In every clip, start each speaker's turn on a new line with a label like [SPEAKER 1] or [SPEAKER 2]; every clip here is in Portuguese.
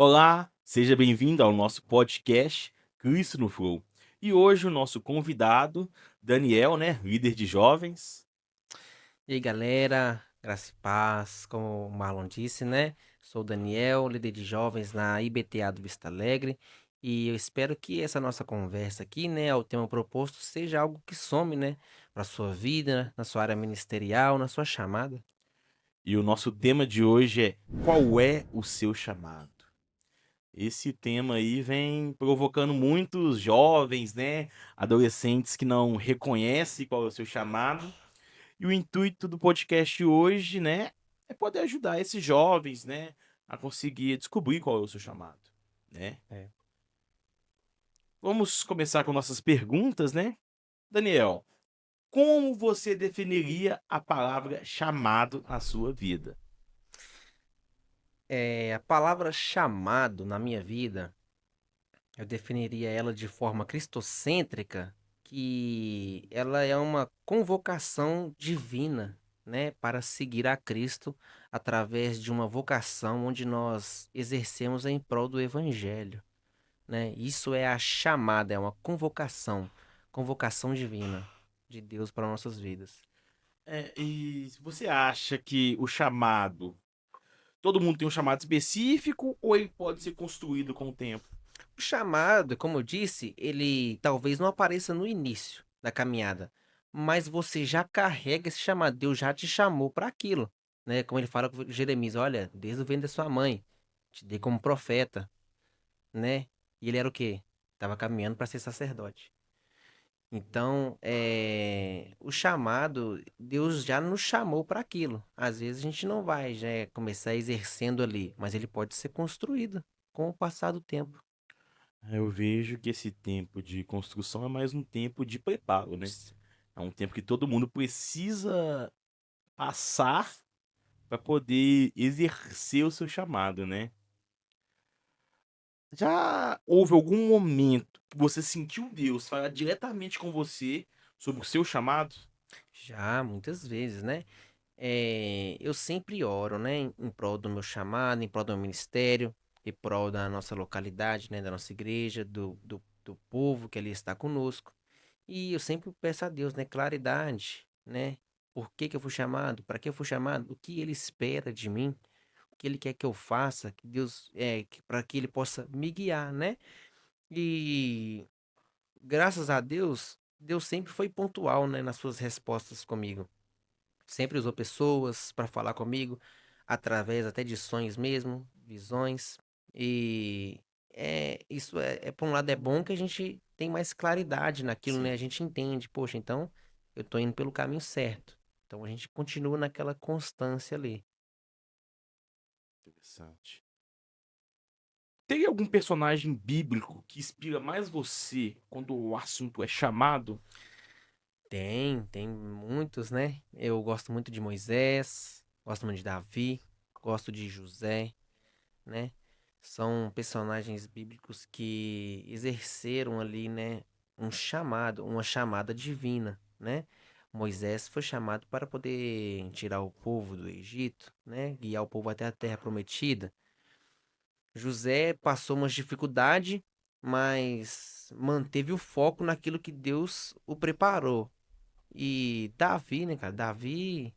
[SPEAKER 1] Olá, seja bem-vindo ao nosso podcast Cristo no Flow. E hoje o nosso convidado, Daniel, né, líder de jovens.
[SPEAKER 2] E aí, galera, graça e paz, como o Marlon disse, né? Sou o Daniel, líder de jovens na IBTA do Vista Alegre, e eu espero que essa nossa conversa aqui, né, o tema proposto, seja algo que some, né, para sua vida, na sua área ministerial, na sua chamada.
[SPEAKER 1] E o nosso tema de hoje é: qual é o seu chamado? Esse tema aí vem provocando muitos jovens, né, adolescentes que não reconhecem qual é o seu chamado. E o intuito do podcast hoje, né, é poder ajudar esses jovens, né, a conseguir descobrir qual é o seu chamado, né?
[SPEAKER 2] É.
[SPEAKER 1] Vamos começar com nossas perguntas, né? Daniel, como você definiria a palavra chamado na sua vida?
[SPEAKER 2] A palavra chamado na minha vida, eu definiria ela de forma cristocêntrica, que ela é uma convocação divina, né, para seguir a Cristo através de uma vocação onde nós exercemos em prol do evangelho, né? Isso é a chamada, é uma convocação, convocação divina de Deus para nossas vidas.
[SPEAKER 1] E você acha que o chamado, todo mundo tem um chamado específico ou ele pode ser construído com o tempo?
[SPEAKER 2] O chamado, como eu disse, ele talvez não apareça no início da caminhada, mas você já carrega esse chamado, Deus já te chamou para aquilo, né? Como ele fala com Jeremias, olha, desde o ventre da sua mãe, te dei como profeta, né? E ele era o quê? Estava caminhando para ser sacerdote. Então, o chamado, Deus já nos chamou para aquilo. Às vezes a gente não vai já começar exercendo ali, mas ele pode ser construído com o passar do tempo.
[SPEAKER 1] Eu vejo que esse tempo de construção é mais um tempo de preparo, né? É um tempo que todo mundo precisa passar para poder exercer o seu chamado, né? Já houve algum momento que você sentiu Deus falar diretamente com você sobre o seu chamado?
[SPEAKER 2] Já, muitas vezes, né? Eu sempre oro, né, em prol do meu chamado, em prol do meu ministério, em prol da nossa localidade, né, da nossa igreja, do povo que ali está conosco. E eu sempre peço a Deus, né, claridade, né? Por que que eu fui chamado? Para que eu fui chamado? O que ele espera de mim? O que ele quer que eu faça? Que Deus, para que ele possa me guiar, né? E graças a Deus, Deus sempre foi pontual, né, nas suas respostas comigo. Sempre usou pessoas para falar comigo, através até de sonhos mesmo, visões. E isso por um lado é bom que a gente tem mais claridade naquilo, né? A
[SPEAKER 1] Sim,
[SPEAKER 2] gente entende, poxa, então eu tô indo pelo caminho certo. Então a gente continua naquela constância ali.
[SPEAKER 1] interessante. Tem algum personagem bíblico que inspira mais você quando o assunto é chamado?
[SPEAKER 2] Tem muitos, né? Eu gosto muito de Moisés, gosto muito de Davi, gosto de José, né? São personagens bíblicos que exerceram ali, né, um chamado, uma chamada divina, né? Moisés foi chamado para poder tirar o povo do Egito, né? Guiar o povo até a terra prometida. José passou umas dificuldades, mas manteve o foco naquilo que Deus o preparou. E Davi, né, cara? Davi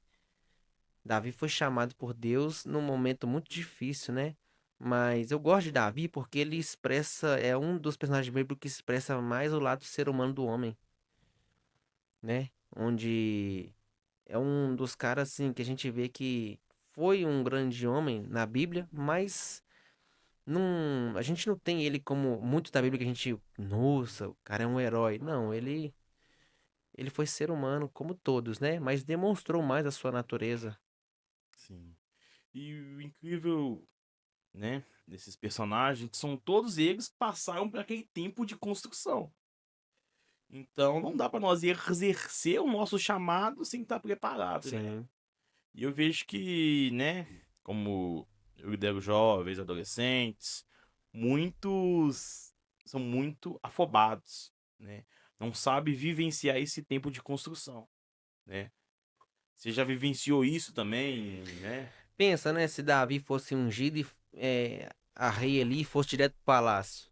[SPEAKER 2] foi chamado por Deus num momento muito difícil, né? Mas eu gosto de Davi porque ele expressa, é um dos personagens bíblicos que expressa mais o lado ser humano do homem, né? Onde é um dos caras assim que a gente vê que foi um grande homem na Bíblia, mas não, a gente não tem ele como muito da Bíblia que a gente, nossa, o cara é um herói. Não, ele foi ser humano como todos, né? Mas demonstrou mais a sua natureza.
[SPEAKER 1] Sim. E o incrível, né, desses personagens, que são todos eles passaram por aquele tempo de construção. Então não dá para nós exercer o nosso chamado sem estar preparado, né?
[SPEAKER 2] Sim.
[SPEAKER 1] E eu vejo que, né, como eu lidero jovens, adolescentes, muitos são muito afobados, né? Não sabe vivenciar esse tempo de construção, né? Você já vivenciou isso também, né?
[SPEAKER 2] Pensa, né, se Davi fosse ungido a rei ali e fosse direto pro palácio,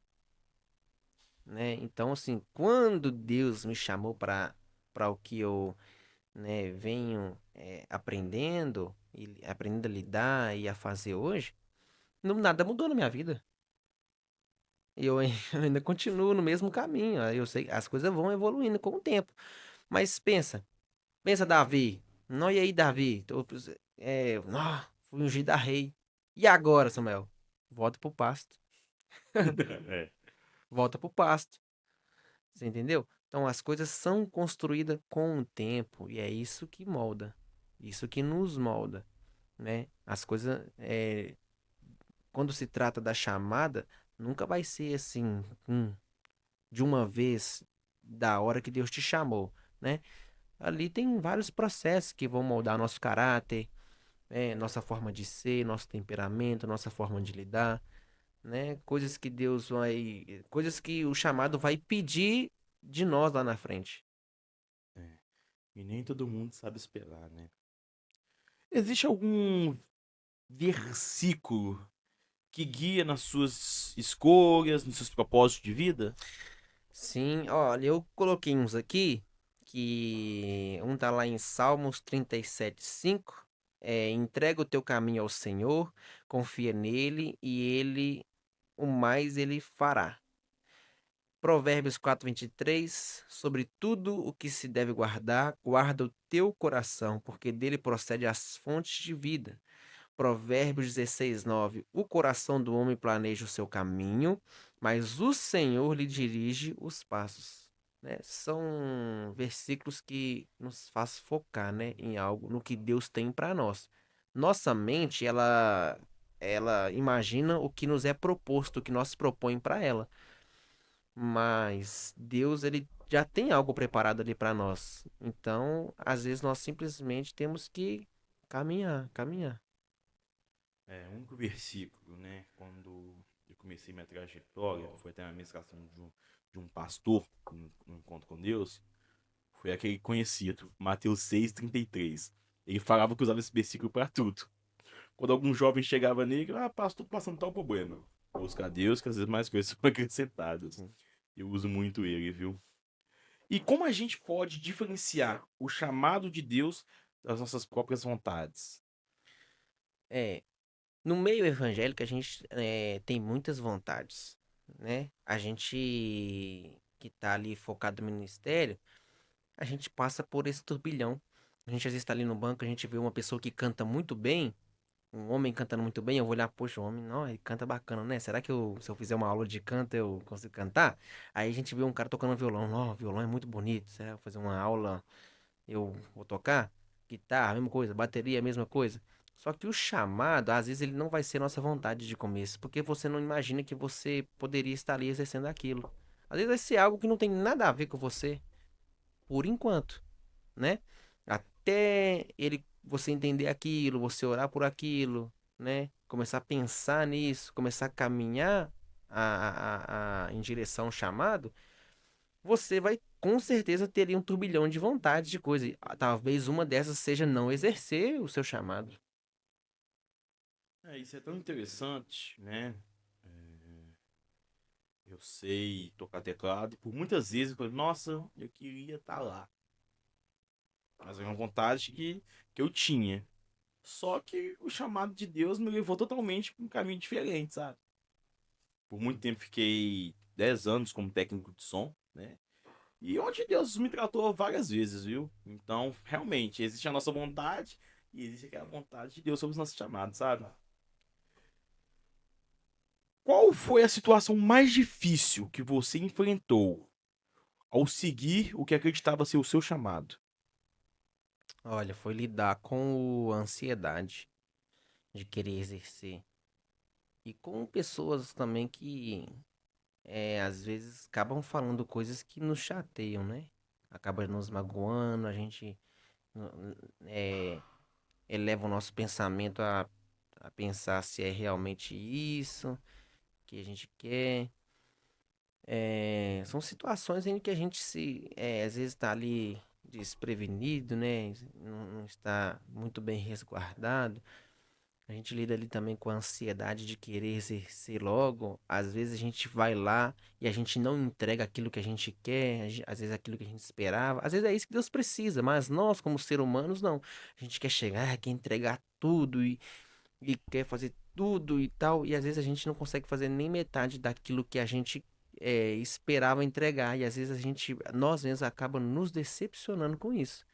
[SPEAKER 2] né? Então, assim, quando Deus me chamou para o que eu, né, venho aprendendo e aprendendo a lidar e a fazer hoje, não, nada mudou na minha vida. Eu ainda continuo no mesmo caminho. Eu sei que as coisas vão evoluindo com o tempo. Mas pensa, Davi. Não, e aí, Davi? Fui ungido a rei. E agora, Samuel? Volta pro pasto.
[SPEAKER 1] É.
[SPEAKER 2] Volta pro pasto. Você entendeu? Então as coisas são construídas com o tempo. E é isso que molda. Isso que nos molda, né? As coisas. Quando se trata da chamada, nunca vai ser assim, de uma vez, da hora que Deus te chamou, né? Ali tem vários processos que vão moldar nosso caráter, nossa forma de ser, nosso temperamento, nossa forma de lidar, né? Coisas que o chamado vai pedir de nós lá na frente.
[SPEAKER 1] É. E nem todo mundo sabe esperar, né? Existe algum versículo que guia nas suas escolhas, nos seus propósitos de vida?
[SPEAKER 2] Sim, olha, eu coloquei uns aqui, que um tá lá em Salmos 37:5, entrega o teu caminho ao Senhor, confia nele e o mais ele fará. Provérbios 4:23, sobre tudo o que se deve guardar, guarda o teu coração, porque dele procede as fontes de vida. Provérbios 16:9, o coração do homem planeja o seu caminho, mas o Senhor lhe dirige os passos. Né? São versículos que nos faz focar, né, em algo, no que Deus tem para nós. Nossa mente, ela imagina o que nos é proposto, o que nós propõe para ela. Mas Deus, ele já tem algo preparado ali para nós. Então, às vezes nós simplesmente temos que caminhar, caminhar.
[SPEAKER 1] É, um único versículo, né? Quando eu comecei minha trajetória, foi até uma ministração de um pastor, um encontro com Deus, foi aquele conhecido, Mateus 6:33. Ele falava que usava esse versículo para tudo. Quando algum jovem chegava nele, pastor, tô passando tal problema. Busca a Deus, que às vezes mais coisas são acrescentadas. Eu uso muito ele, viu? E como a gente pode diferenciar o chamado de Deus das nossas próprias vontades?
[SPEAKER 2] É, no meio evangélico a gente tem muitas vontades, né? A gente que tá ali focado no ministério, a gente passa por esse turbilhão. A gente às vezes tá ali no banco, a gente vê uma pessoa que canta muito bem, um homem cantando muito bem, eu vou olhar, poxa, o homem, não, ele canta bacana, né? Será que se eu fizer uma aula de canto eu consigo cantar? Aí a gente vê um cara tocando violão, não, o violão é muito bonito, será que eu vou fazer uma aula, eu vou tocar? Guitarra, mesma coisa, bateria, mesma coisa. Só que o chamado, às vezes ele não vai ser nossa vontade de começo, porque você não imagina que você poderia estar ali exercendo aquilo. Às vezes vai ser algo que não tem nada a ver com você, por enquanto, né? Até você entender aquilo, você orar por aquilo, né? Começar a pensar nisso, começar a caminhar em direção ao chamado, você vai com certeza ter ali um turbilhão de vontades de coisa. E, talvez uma dessas seja não exercer o seu chamado.
[SPEAKER 1] É, isso é tão interessante, né? Eu sei tocar teclado e por muitas vezes eu falei, nossa, eu queria estar lá. Mas é uma vontade que eu tinha. Só que o chamado de Deus me levou totalmente para um caminho diferente, sabe? Por muito tempo fiquei 10 anos como técnico de som, né? E onde Deus me tratou várias vezes, viu? Então, realmente, existe a nossa vontade e existe aquela vontade de Deus sobre os nossos chamados, sabe? Qual foi a situação mais difícil que você enfrentou ao seguir o que acreditava ser o seu chamado?
[SPEAKER 2] Olha, foi lidar com a ansiedade de querer exercer. E com pessoas também que às vezes acabam falando coisas que nos chateiam, né? Acaba nos magoando, a gente é, eleva o nosso pensamento a pensar se é realmente isso que a gente quer. São situações em que a gente às vezes está ali desprevenido, né? Não está muito bem resguardado. A gente lida ali também com a ansiedade de querer exercer logo. Às vezes a gente vai lá e a gente não entrega aquilo que a gente quer, às vezes aquilo que a gente esperava. Às vezes é isso que Deus precisa, mas nós, como seres humanos, não. A gente quer chegar, quer entregar tudo e quer fazer tudo e tal. E às vezes a gente não consegue fazer nem metade daquilo que a gente esperava entregar. E às vezes nós mesmos acaba nos decepcionando com isso.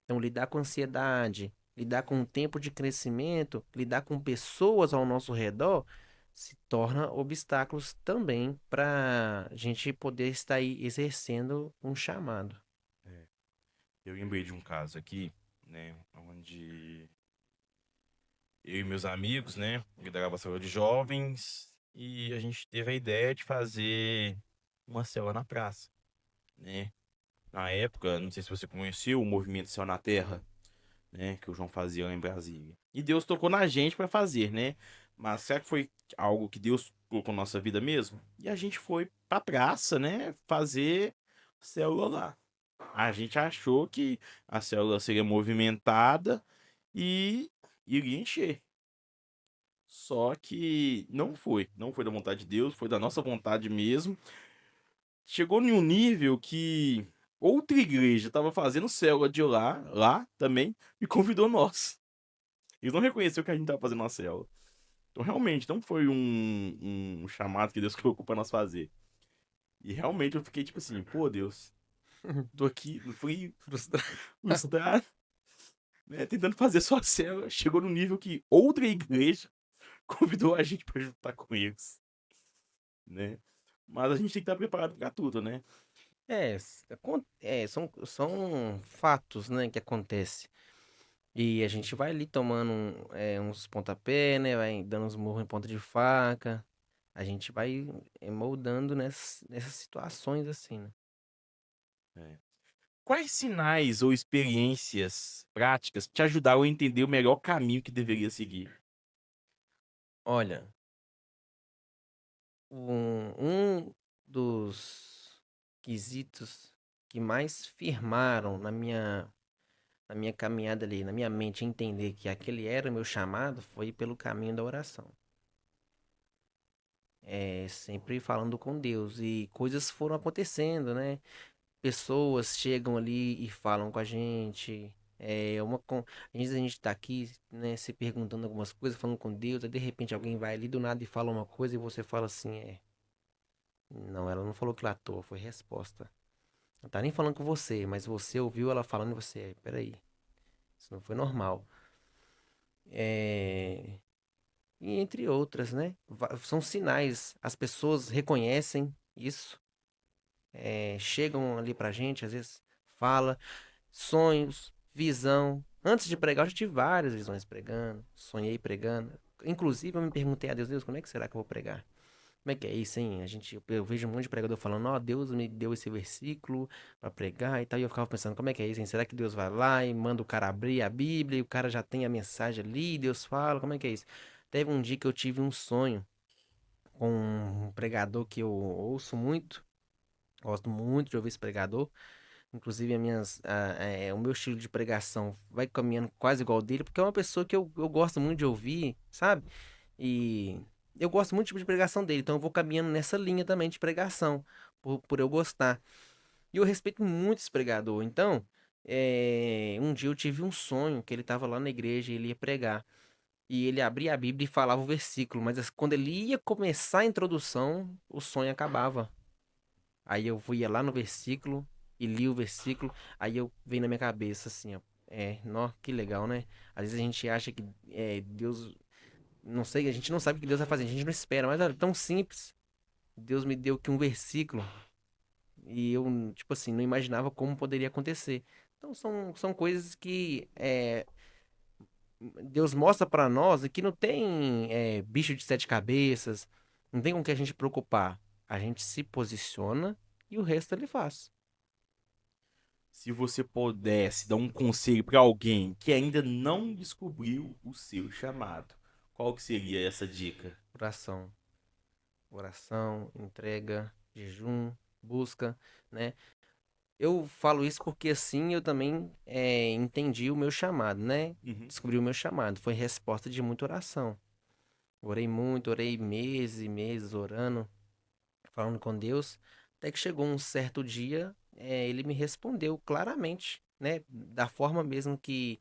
[SPEAKER 2] Então, lidar com ansiedade, lidar com o tempo de crescimento, lidar com pessoas ao nosso redor, se torna obstáculos também para a gente poder estar aí exercendo um chamado.
[SPEAKER 1] É, eu lembrei de um caso aqui, né, onde eu e meus amigos, né, liderava a célula de jovens e a gente teve a ideia de fazer uma célula na praça, né? Na época, não sei se você conheceu o movimento Céu na Terra, né, que o João fazia lá em Brasília. E Deus tocou na gente para fazer, né? Mas será que foi algo que Deus colocou na nossa vida mesmo? E a gente foi pra praça, né, fazer célula lá. A gente achou que a célula seria movimentada e iria encher. Só que não foi da vontade de Deus, foi da nossa vontade mesmo. Chegou em um nível que outra igreja estava fazendo célula de lá também, e convidou nós. Eles não reconheceram que a gente estava fazendo uma célula. Então, realmente, não foi um chamado que Deus colocou para nós fazer. E realmente eu fiquei tipo assim, pô, Deus, tô aqui no frio, frustrado, né, tentando fazer só a célula. Chegou no nível que outra igreja convidou a gente para juntar com eles, né? Mas a gente tem que estar preparado para tudo, né?
[SPEAKER 2] São fatos, né, que acontecem. E a gente vai ali tomando uns pontapé, né, vai dando uns murros em ponta de faca. A gente vai moldando nessas situações assim, né?
[SPEAKER 1] É. Quais sinais ou experiências práticas te ajudaram a entender o melhor caminho que deveria seguir?
[SPEAKER 2] Olha, um dos quesitos que mais firmaram na minha caminhada ali, na minha mente, entender que aquele era o meu chamado, foi pelo caminho da oração. Sempre falando com Deus e coisas foram acontecendo, né? Pessoas chegam ali e falam com a gente. Às vezes a gente tá aqui, né, se perguntando algumas coisas, falando com Deus, aí de repente alguém vai ali do nada e fala uma coisa e você fala assim, não, ela não falou que à toa, foi resposta. Não tá nem falando com você, mas você ouviu ela falando e você, peraí, isso não foi normal. É, E entre outras, né? São sinais, as pessoas reconhecem isso, chegam ali pra gente, às vezes fala, sonhos, visão. Antes de pregar, eu já tive várias visões pregando, sonhei pregando. Inclusive, eu me perguntei a Deus, Deus, como é que será que eu vou pregar? Como é que é isso, hein? Eu vejo um monte de pregador falando, ó, Deus me deu esse versículo pra pregar e tal. E eu ficava pensando, como é que é isso, hein? Será que Deus vai lá e manda o cara abrir a Bíblia e o cara já tem a mensagem ali, e Deus fala, como é que é isso? Teve um dia que eu tive um sonho com um pregador que eu ouço muito, gosto muito de ouvir esse pregador. Inclusive, o meu estilo de pregação vai caminhando quase igual ao dele, porque é uma pessoa que eu gosto muito de ouvir, sabe? E eu gosto muito do tipo de pregação dele, então eu vou caminhando nessa linha também de pregação, por eu gostar. E eu respeito muito esse pregador. Então, um dia eu tive um sonho que ele estava lá na igreja e ele ia pregar. E ele abria a Bíblia e falava o versículo, mas quando ele ia começar a introdução, o sonho acabava. Aí eu ia lá no versículo e li o versículo, aí eu veio na minha cabeça assim, ó. Nó, que legal, né? Às vezes a gente acha que Deus, não sei, a gente não sabe o que Deus vai fazer, a gente não espera, mas olha, tão simples. Deus me deu aqui um versículo e eu, tipo assim, não imaginava como poderia acontecer. Então são coisas que Deus mostra pra nós e que não tem bicho de sete cabeças, não tem com que a gente preocupar. A gente se posiciona e o resto ele faz.
[SPEAKER 1] Se você pudesse dar um conselho para alguém que ainda não descobriu o seu chamado, qual que seria essa dica?
[SPEAKER 2] Oração. Oração, entrega, jejum, busca, né? Eu falo isso porque assim eu também entendi o meu chamado, né?
[SPEAKER 1] Uhum.
[SPEAKER 2] Descobri o meu chamado. Foi resposta de muita oração. Orei muito, orei meses e meses orando, falando com Deus, até que chegou um certo dia, ele me respondeu claramente, né? Da forma mesmo que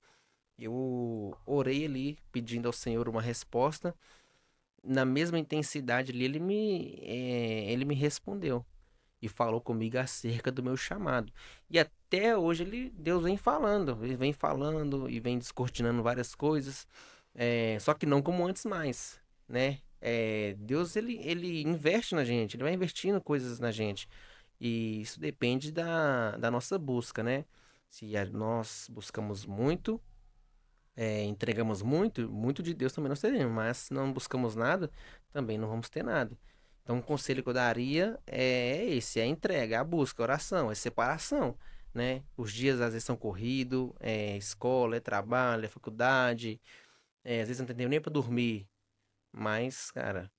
[SPEAKER 2] eu orei ali, pedindo ao Senhor uma resposta, na mesma intensidade ali, ele me respondeu e falou comigo acerca do meu chamado. E até hoje Deus vem falando, ele vem falando e vem descortinando várias coisas, só que não como antes mais, né? Deus ele investe na gente, ele vai investindo coisas na gente. E isso depende da nossa busca, né? Se nós buscamos muito, entregamos muito, muito de Deus também nós teremos, mas se não buscamos nada, também não vamos ter nada. Então, o conselho que eu daria é esse, é a entrega, é a busca, a oração, é separação, né? Os dias às vezes são corridos, é escola, é trabalho, é faculdade, às vezes não tem tempo nem para dormir, mas, cara,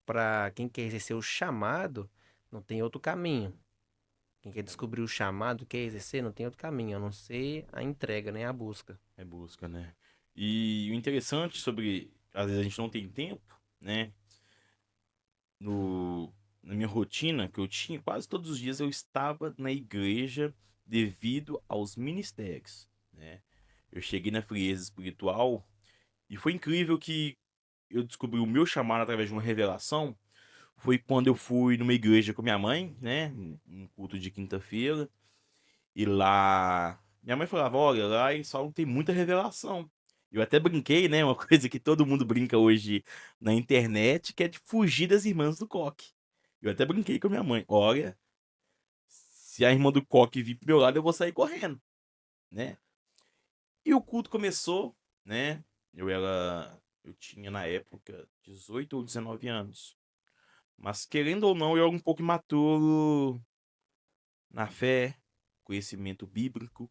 [SPEAKER 2] pra quem quer exercer o chamado, não tem outro caminho. Quem quer descobrir o chamado, quer exercer, não tem outro caminho, a não ser a entrega, né? A busca.
[SPEAKER 1] É busca, né? E o interessante sobre, às vezes a gente não tem tempo, né? No, na minha rotina que eu tinha, quase todos os dias eu estava na igreja devido aos ministérios, né? Eu cheguei na frieza espiritual e foi incrível que eu descobri o meu chamado através de uma revelação. Foi quando eu fui numa igreja com minha mãe, né? Um culto de quinta-feira. E lá, minha mãe falava, olha, lá em Saulo tem muita revelação. Eu até brinquei, né? Uma coisa que todo mundo brinca hoje na internet, que é de fugir das irmãs do coque. Eu até brinquei com a minha mãe, olha, se a irmã do coque vir pro meu lado, eu vou sair correndo, né? E o culto começou, né? Eu tinha na época 18 ou 19 anos. Mas querendo ou não, eu era um pouco imaturo na fé, conhecimento bíblico.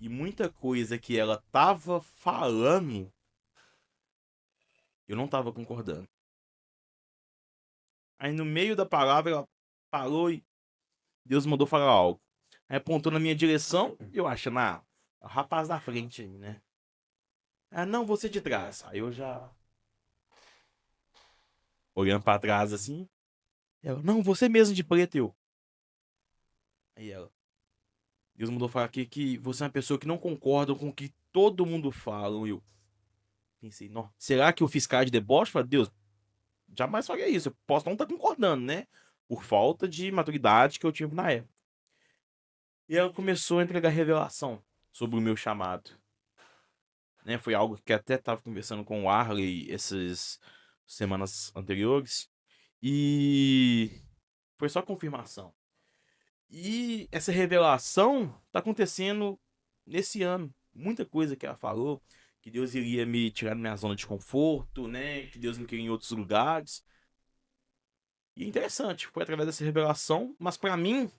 [SPEAKER 1] E muita coisa que ela tava falando, eu não tava concordando. Aí no meio da palavra ela parou e Deus mandou falar algo. Aí apontou na minha direção, eu achando, o rapaz da frente aí, né? Ah, não, você de trás. Aí eu já olhando pra trás assim. Ela, não, você mesmo de preto, eu. Aí ela, Deus mandou falar aqui que você é uma pessoa que não concorda com o que todo mundo fala. E eu pensei, não, será que eu fiz cara de deboche? Falei, Deus, jamais faria isso. Eu posso não estar concordando, né? Por falta de maturidade que eu tive na época. E ela começou a entregar revelação sobre o meu chamado. Né? Foi algo que até estava conversando com o Arley essas semanas anteriores. E foi só confirmação. E essa revelação está acontecendo nesse ano. Muita coisa que ela falou, que Deus iria me tirar da minha zona de conforto, né? Que Deus me queria em outros lugares. E é interessante, foi através dessa revelação, mas pra mim,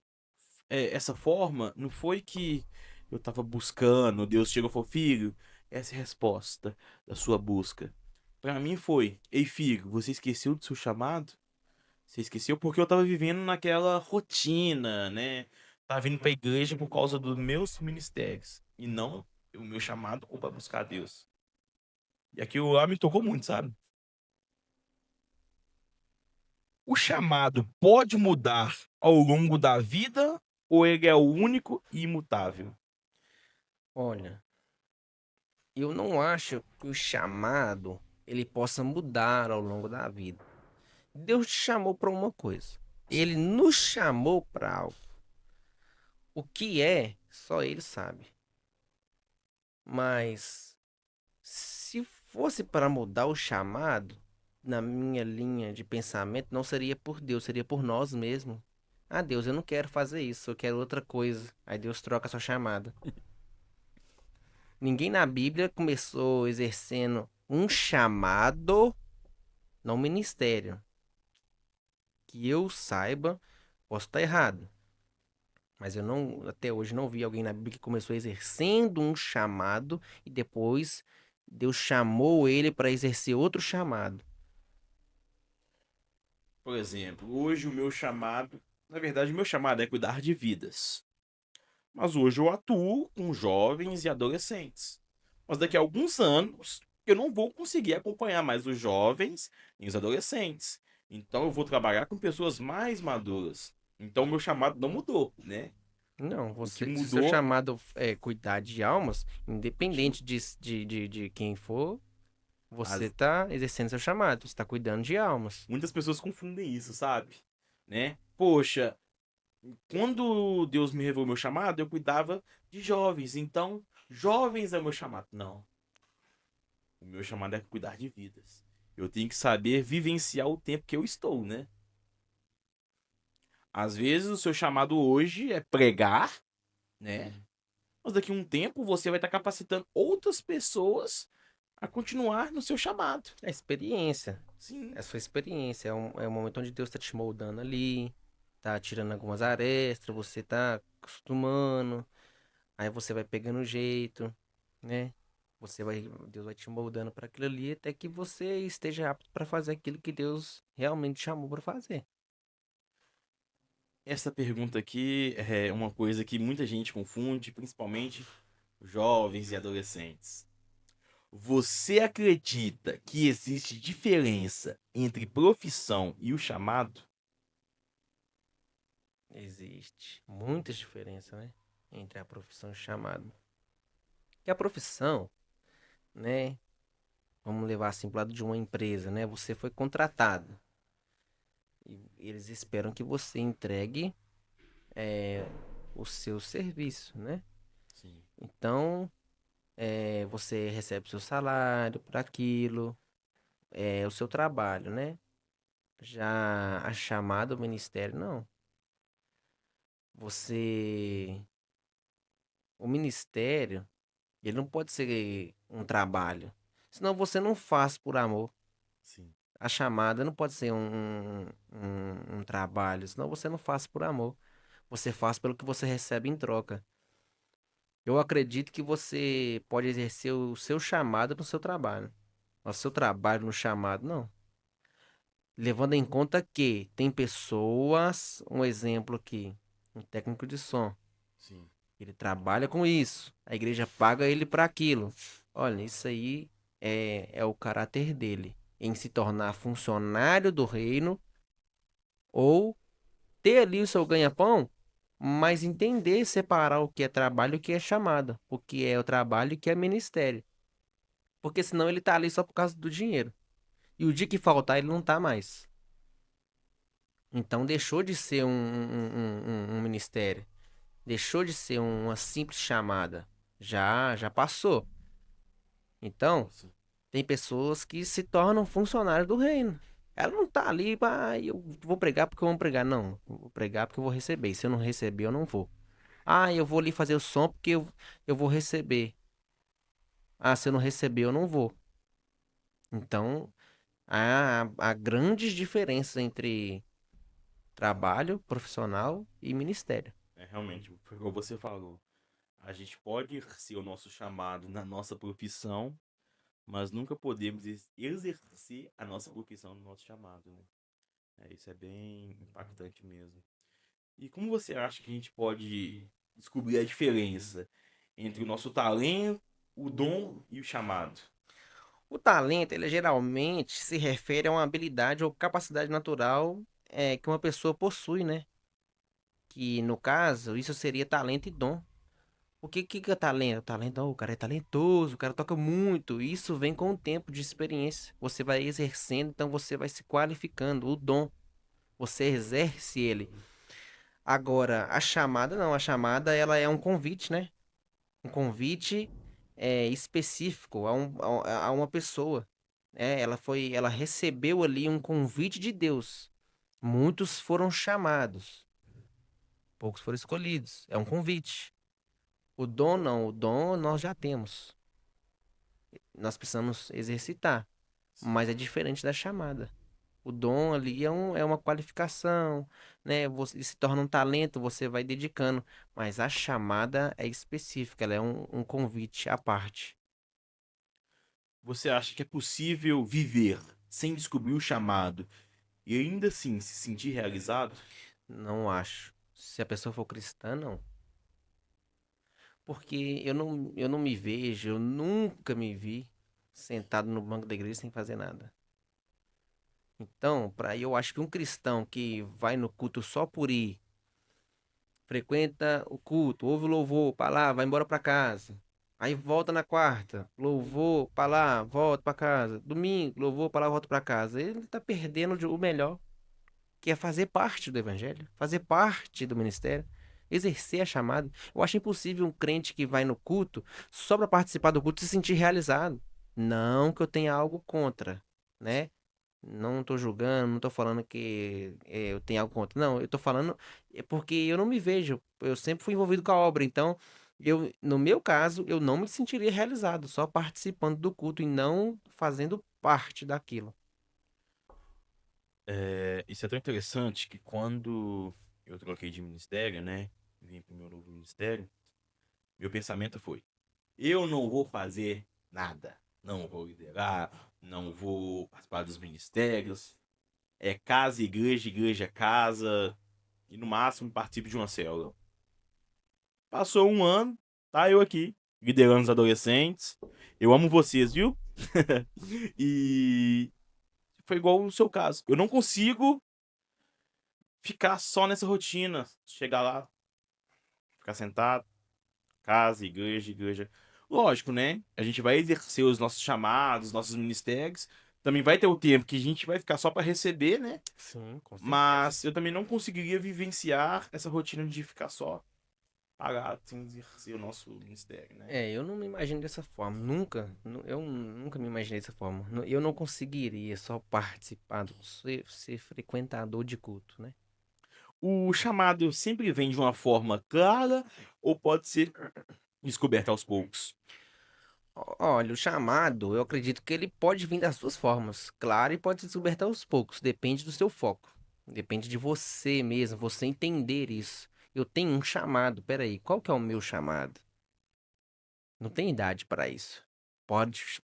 [SPEAKER 1] essa forma não foi que eu tava buscando, Deus chegou e falou, filho, essa é a resposta da sua busca. Pra mim foi, ei filho, você esqueceu do seu chamado? Você esqueceu porque eu tava vivendo naquela rotina, né? Tava vindo pra igreja por causa dos meus ministérios e não o meu chamado ou pra buscar a Deus. E aquilo lá me tocou muito, sabe? O chamado pode mudar ao longo da vida ou ele é o único e imutável?
[SPEAKER 2] Olha, eu não acho que o chamado ele possa mudar ao longo da vida. Deus te chamou para uma coisa. Ele nos chamou para algo. O que é, só ele sabe. Mas se fosse para mudar o chamado, na minha linha de pensamento, não seria por Deus, seria por nós mesmos. Ah, Deus, eu não quero fazer isso, eu quero outra coisa. Aí Deus troca a sua chamada. Ninguém na Bíblia começou exercendo um chamado, não ministério. Que eu saiba, posso estar errado, mas eu não, até hoje não vi alguém na Bíblia que começou exercendo um chamado e depois Deus chamou ele para exercer outro chamado.
[SPEAKER 1] Por exemplo, hoje o meu chamado. Na verdade, meu chamado é cuidar de vidas. Mas hoje eu atuo com jovens e adolescentes. Mas daqui a alguns anos eu não vou conseguir acompanhar mais os jovens e os adolescentes. Então eu vou trabalhar com pessoas mais maduras. Então meu chamado não mudou, né?
[SPEAKER 2] Não,
[SPEAKER 1] O que
[SPEAKER 2] se o seu
[SPEAKER 1] mudou,
[SPEAKER 2] chamado é cuidar de almas, independente de quem for, você
[SPEAKER 1] as,
[SPEAKER 2] tá exercendo seu chamado, você tá cuidando de almas.
[SPEAKER 1] muitas pessoas confundem isso, sabe? Né? Poxa, quando Deus me revelou meu chamado, eu cuidava de jovens. Então, jovens é o meu chamado. Não. O meu chamado é cuidar de vidas. Eu tenho que saber vivenciar o tempo que eu estou, né? Às vezes o seu chamado hoje é pregar, né? Mas daqui a um tempo você vai estar capacitando outras pessoas a continuar no seu chamado.
[SPEAKER 2] É experiência,
[SPEAKER 1] Sim.
[SPEAKER 2] é a sua experiência, é um momento onde Deus tá te moldando ali, tá tirando algumas arestas, você tá acostumando, aí você vai pegando o jeito, né? Deus vai te moldando para aquilo ali até que você esteja apto para fazer aquilo que Deus realmente chamou para fazer.
[SPEAKER 1] Essa pergunta aqui é uma coisa que muita gente confunde, principalmente jovens e adolescentes. Você acredita que existe diferença entre profissão e o chamado?
[SPEAKER 2] Existe muita diferença, né, entre a profissão e o chamado. Que a profissão, né, vamos levar assim pro lado de uma empresa, né? Você foi contratado e eles esperam que você entregue é, o seu serviço, né?
[SPEAKER 1] Sim.
[SPEAKER 2] Então, você recebe seu salário por aquilo, é o seu trabalho, né? Já a chamada do ministério, não. Você, o ministério, ele não pode ser um trabalho. Senão você não faz por amor.
[SPEAKER 1] Sim.
[SPEAKER 2] A chamada não pode ser um trabalho, senão você não faz por amor. Você faz pelo que você recebe em troca. Eu acredito que você pode exercer o seu chamado no seu trabalho. O seu trabalho no chamado, não. Levando em conta que tem pessoas, um exemplo aqui, um técnico de som,
[SPEAKER 1] Sim.
[SPEAKER 2] ele trabalha com isso, a igreja paga ele para aquilo. Olha, isso aí é o caráter dele, em se tornar funcionário do reino ou ter ali o seu ganha-pão, mas entender separar o que é trabalho e o que é chamada, o que é o trabalho e o que é ministério. Porque senão ele tá ali só por causa do dinheiro. E o dia que faltar, ele não tá mais. Então deixou de ser um ministério. Deixou de ser uma simples chamada. Já passou. Então,
[SPEAKER 1] Nossa.
[SPEAKER 2] tem pessoas que se tornam funcionários do reino. Ela não tá ali, eu vou pregar porque eu vou pregar. Não, eu vou pregar porque eu vou receber. E se eu não receber, eu não vou. Ah, eu vou ali fazer o som porque eu vou receber. Ah, se eu não receber, eu não vou. Então, há grandes diferenças entre trabalho profissional e ministério.
[SPEAKER 1] É realmente, foi como você falou. A gente pode ser o nosso chamado na nossa profissão, mas nunca podemos exercer a nossa profissão no nosso chamado, né? Isso é bem impactante mesmo. E como você acha que a gente pode descobrir a diferença entre o nosso talento, o dom e o chamado?
[SPEAKER 2] O talento, ele geralmente se refere a uma habilidade ou capacidade natural que uma pessoa possui, né? Que no caso, isso seria talento e dom. O que é talento? Talento, o cara é talentoso, o cara toca muito. Isso vem com o tempo de experiência. Você vai exercendo, então você vai se qualificando. O dom, você exerce ele. Agora, a chamada não, a chamada ela é um convite, né? Um convite específico a uma pessoa. Ela recebeu ali um convite de Deus. Muitos foram chamados, poucos foram escolhidos. É um convite. O dom não, o dom nós já temos. Nós precisamos exercitar, mas é diferente da chamada. O dom ali é uma qualificação, né? Você se torna um talento, você vai dedicando, mas a chamada é específica, ela é um convite à parte.
[SPEAKER 1] Você acha que é possível viver sem descobrir o chamado e ainda assim se sentir realizado?
[SPEAKER 2] Não acho. Se a pessoa for cristã, não. Porque eu não me vejo, eu nunca me vi sentado no banco da igreja sem fazer nada. Então, eu acho que um cristão que vai no culto só por ir, frequenta o culto, ouve o louvor, para lá, vai embora para casa. Aí volta na quarta, louvor, para lá, volta para casa. Domingo, louvor, para lá, volta para casa. Ele tá perdendo o melhor, que é fazer parte do evangelho, fazer parte do ministério, exercer a chamada. Eu acho impossível um crente que vai no culto só para participar do culto se sentir realizado. Não que eu tenha algo contra, né? Não tô julgando, não tô falando que eu tenho algo contra. Não, eu tô falando porque eu não me vejo. Eu sempre fui envolvido com a obra, então no meu caso, eu não me sentiria realizado só participando do culto e não fazendo parte daquilo.
[SPEAKER 1] Isso é tão interessante que quando eu troquei de ministério, né? Vim pro meu novo ministério, meu pensamento foi: eu não vou fazer nada. Não vou liderar, não vou participar dos ministérios. É casa, igreja, casa. E no máximo participo de uma célula. Passou um ano, tá eu aqui, liderando os adolescentes. Eu amo vocês, viu? E foi igual no seu caso. Eu não consigo ficar só nessa rotina. Chegar lá, ficar sentado, casa, igreja. Lógico, né? A gente vai exercer os nossos chamados, nossos ministérios. Também vai ter o tempo que a gente vai ficar só para receber, né?
[SPEAKER 2] Sim, com certeza.
[SPEAKER 1] Mas eu também não conseguiria vivenciar essa rotina de ficar só parado sem exercer o nosso ministério, né?
[SPEAKER 2] É, eu não me imagino dessa forma. Nunca, eu nunca me imaginei dessa forma. Eu não conseguiria só participar, ser frequentador de culto, né?
[SPEAKER 1] O chamado sempre vem de uma forma clara ou pode ser descoberto aos poucos?
[SPEAKER 2] Olha, o chamado, eu acredito que ele pode vir das duas formas. Claro, e pode ser descoberto aos poucos. Depende do seu foco. Depende de você mesmo, você entender isso. Eu tenho um chamado, peraí, qual que é o meu chamado? Não tem idade para isso.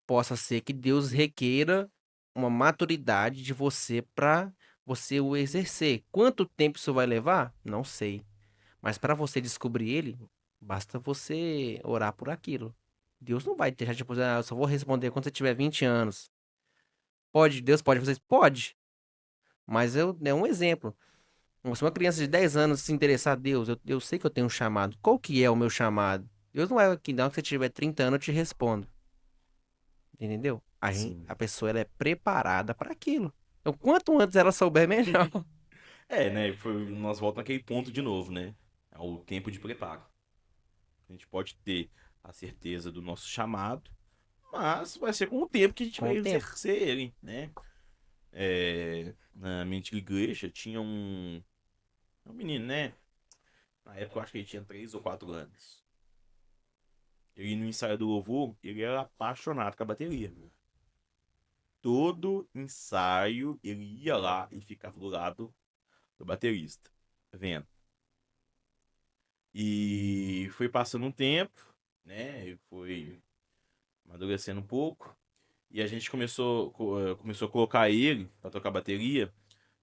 [SPEAKER 2] Possa ser que Deus requeira uma maturidade de você para você o exercer. Quanto tempo isso vai levar? Não sei. Mas para você descobrir ele, basta você orar por aquilo. Deus não vai deixar tipo, eu só vou responder quando você tiver 20 anos. Pode, Deus pode fazer isso? Pode. Mas é um exemplo. Se uma criança de 10 anos se interessar a Deus, eu sei que eu tenho um chamado. Qual que é o meu chamado? Deus não vai que não, que você tiver 30 anos eu te respondo. Entendeu?
[SPEAKER 1] Sim.
[SPEAKER 2] A pessoa ela é preparada para aquilo. Então, quanto antes ela souber, melhor.
[SPEAKER 1] É, né? Nós voltamos naquele ponto de novo, né? É o tempo de preparo. A gente pode ter a certeza do nosso chamado, mas vai ser com o tempo que a gente
[SPEAKER 2] Com
[SPEAKER 1] vai
[SPEAKER 2] o tempo.
[SPEAKER 1] exercer ele, né? Na minha antiga igreja tinha um menino, né? Na época eu acho que ele tinha 3 ou 4 anos. Ele no ensaio do louvor, ele era apaixonado com a bateria. Todo ensaio ele ia lá e ficava do lado do baterista, vendo. E foi passando um tempo, né? Ele foi amadurecendo um pouco. E a gente começou a colocar ele para tocar bateria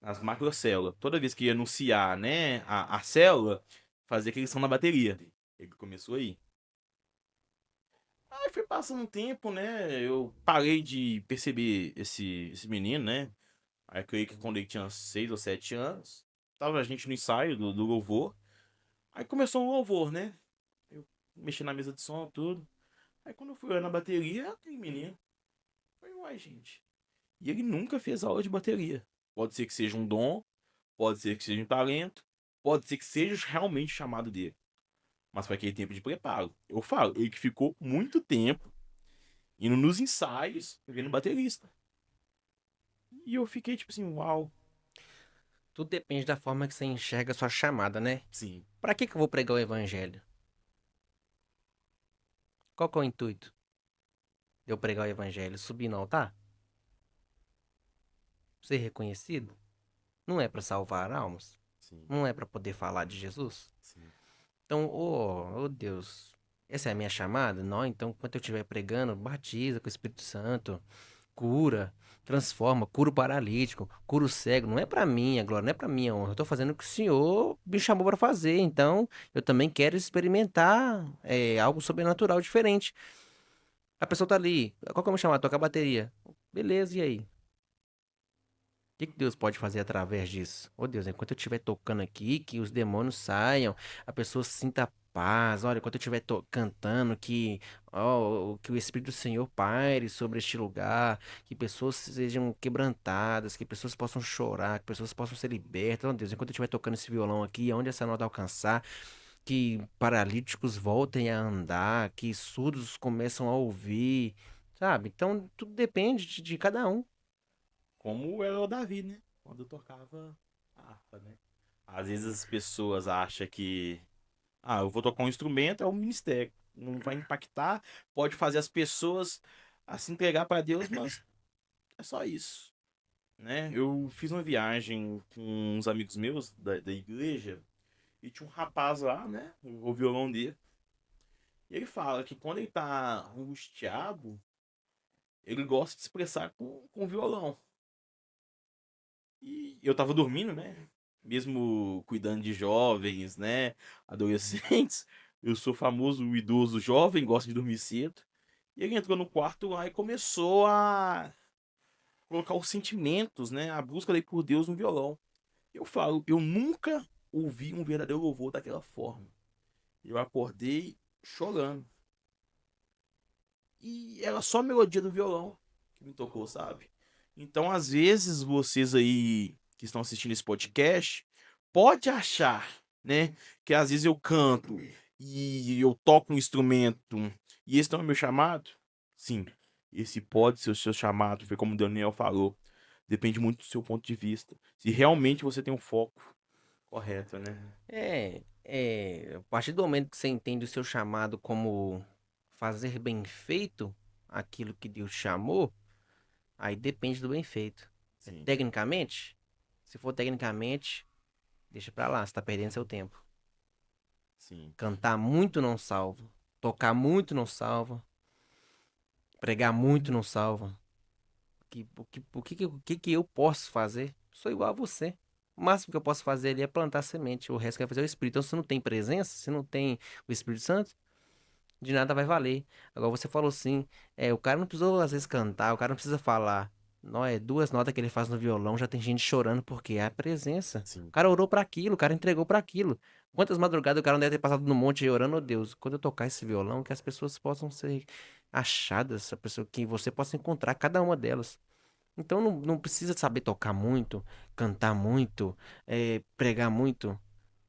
[SPEAKER 1] nas macrocélulas. Toda vez que ia anunciar, né, a célula, fazia aquele som na bateria. Ele começou aí. Aí foi passando um tempo, né? Eu parei de perceber esse menino, né? Aí eu creio que quando ele tinha 6 ou 7 anos, tava a gente no ensaio do louvor. Aí começou o louvor, né? Eu mexi na mesa de som, tudo. Aí quando eu fui olhar na bateria, aquele menino. Foi, uai, gente. E ele nunca fez aula de bateria. Pode ser que seja um dom, pode ser que seja um talento, pode ser que seja realmente o chamado dele. Mas foi aquele tempo de preparo. Eu falo, ele que ficou muito tempo indo nos ensaios, vendo baterista. E eu fiquei tipo assim, uau,
[SPEAKER 2] Tudo depende da forma que você enxerga a sua chamada, né?
[SPEAKER 1] sim,
[SPEAKER 2] Para que eu vou pregar o evangelho? Qual que é o intuito de eu pregar o evangelho? Subir no altar? Ser reconhecido? Não é para salvar almas?
[SPEAKER 1] sim,
[SPEAKER 2] Não é para poder falar de Jesus?
[SPEAKER 1] sim.
[SPEAKER 2] Então, oh Deus, essa é a minha chamada? Não, então, enquanto eu estiver pregando, batiza com o Espírito Santo, cura, transforma, cura o paralítico, cura o cego. Não é pra mim a glória, não é pra minha honra. Eu tô fazendo o que o Senhor me chamou pra fazer. Então, eu também quero experimentar algo sobrenatural diferente. A pessoa tá ali, qual que é o meu chamado? Tocar bateria. Beleza, e aí? O que Deus pode fazer através disso? Ô Deus, enquanto eu estiver tocando aqui, que os demônios saiam, a pessoa sinta paz. Olha, enquanto eu estiver cantando, que o Espírito do Senhor paire sobre este lugar, que pessoas sejam quebrantadas, que pessoas possam chorar, que pessoas possam ser libertas. Ó Deus, enquanto eu estiver tocando esse violão aqui, onde essa nota alcançar, que paralíticos voltem a andar, que surdos começam a ouvir, sabe? Então, tudo depende de cada um.
[SPEAKER 1] Como era o Davi, né? Quando tocava a harpa, né? Às vezes as pessoas acham que, eu vou tocar um instrumento, é um ministério. Não vai impactar, pode fazer as pessoas a se entregar para Deus, mas é só isso, né? Eu fiz uma viagem com uns amigos meus da igreja e tinha um rapaz lá, né? O violão dele. E ele fala que quando ele tá angustiado, ele gosta de expressar com violão. E eu tava dormindo, né? Mesmo cuidando de jovens, né? Adolescentes. Eu sou famoso idoso jovem, gosto de dormir cedo. E ele entrou no quarto lá e começou a colocar os sentimentos, né? A busca dele por Deus no violão. Eu falo, eu nunca ouvi um verdadeiro louvor daquela forma. Eu acordei chorando. E era só a melodia do violão que me tocou, sabe? Então, às vezes, vocês aí que estão assistindo esse podcast, pode achar, né, que às vezes eu canto e eu toco um instrumento e esse não é meu chamado? Sim, esse pode ser o seu chamado, foi como o Daniel falou. Depende muito do seu ponto de vista. Se realmente você tem um foco correto, né?
[SPEAKER 2] A partir do momento que você entende o seu chamado como fazer bem feito aquilo que Deus chamou, aí depende do bem feito.
[SPEAKER 1] Sim,
[SPEAKER 2] Tecnicamente, se for tecnicamente, deixa pra lá, você tá perdendo seu tempo.
[SPEAKER 1] sim,
[SPEAKER 2] Cantar muito não salva, tocar muito não salva, pregar muito não salva. O que que eu posso fazer? Sou igual a você. O máximo que eu posso fazer ali é plantar semente. O resto que vai fazer é o Espírito. Então, se não tem presença, se não tem o Espírito Santo, de nada vai valer. Agora você falou assim, o cara não precisou às vezes cantar, o cara não precisa falar. Não, é duas notas que ele faz no violão, já tem gente chorando porque é a presença. O
[SPEAKER 1] sim.
[SPEAKER 2] cara orou pra aquilo, o cara entregou pra aquilo. Quantas madrugadas o cara não deve ter passado no monte aí orando, oh Deus, quando eu tocar esse violão, que as pessoas possam ser achadas, a pessoa que você possa encontrar cada uma delas. Então não precisa saber tocar muito, cantar muito, pregar muito.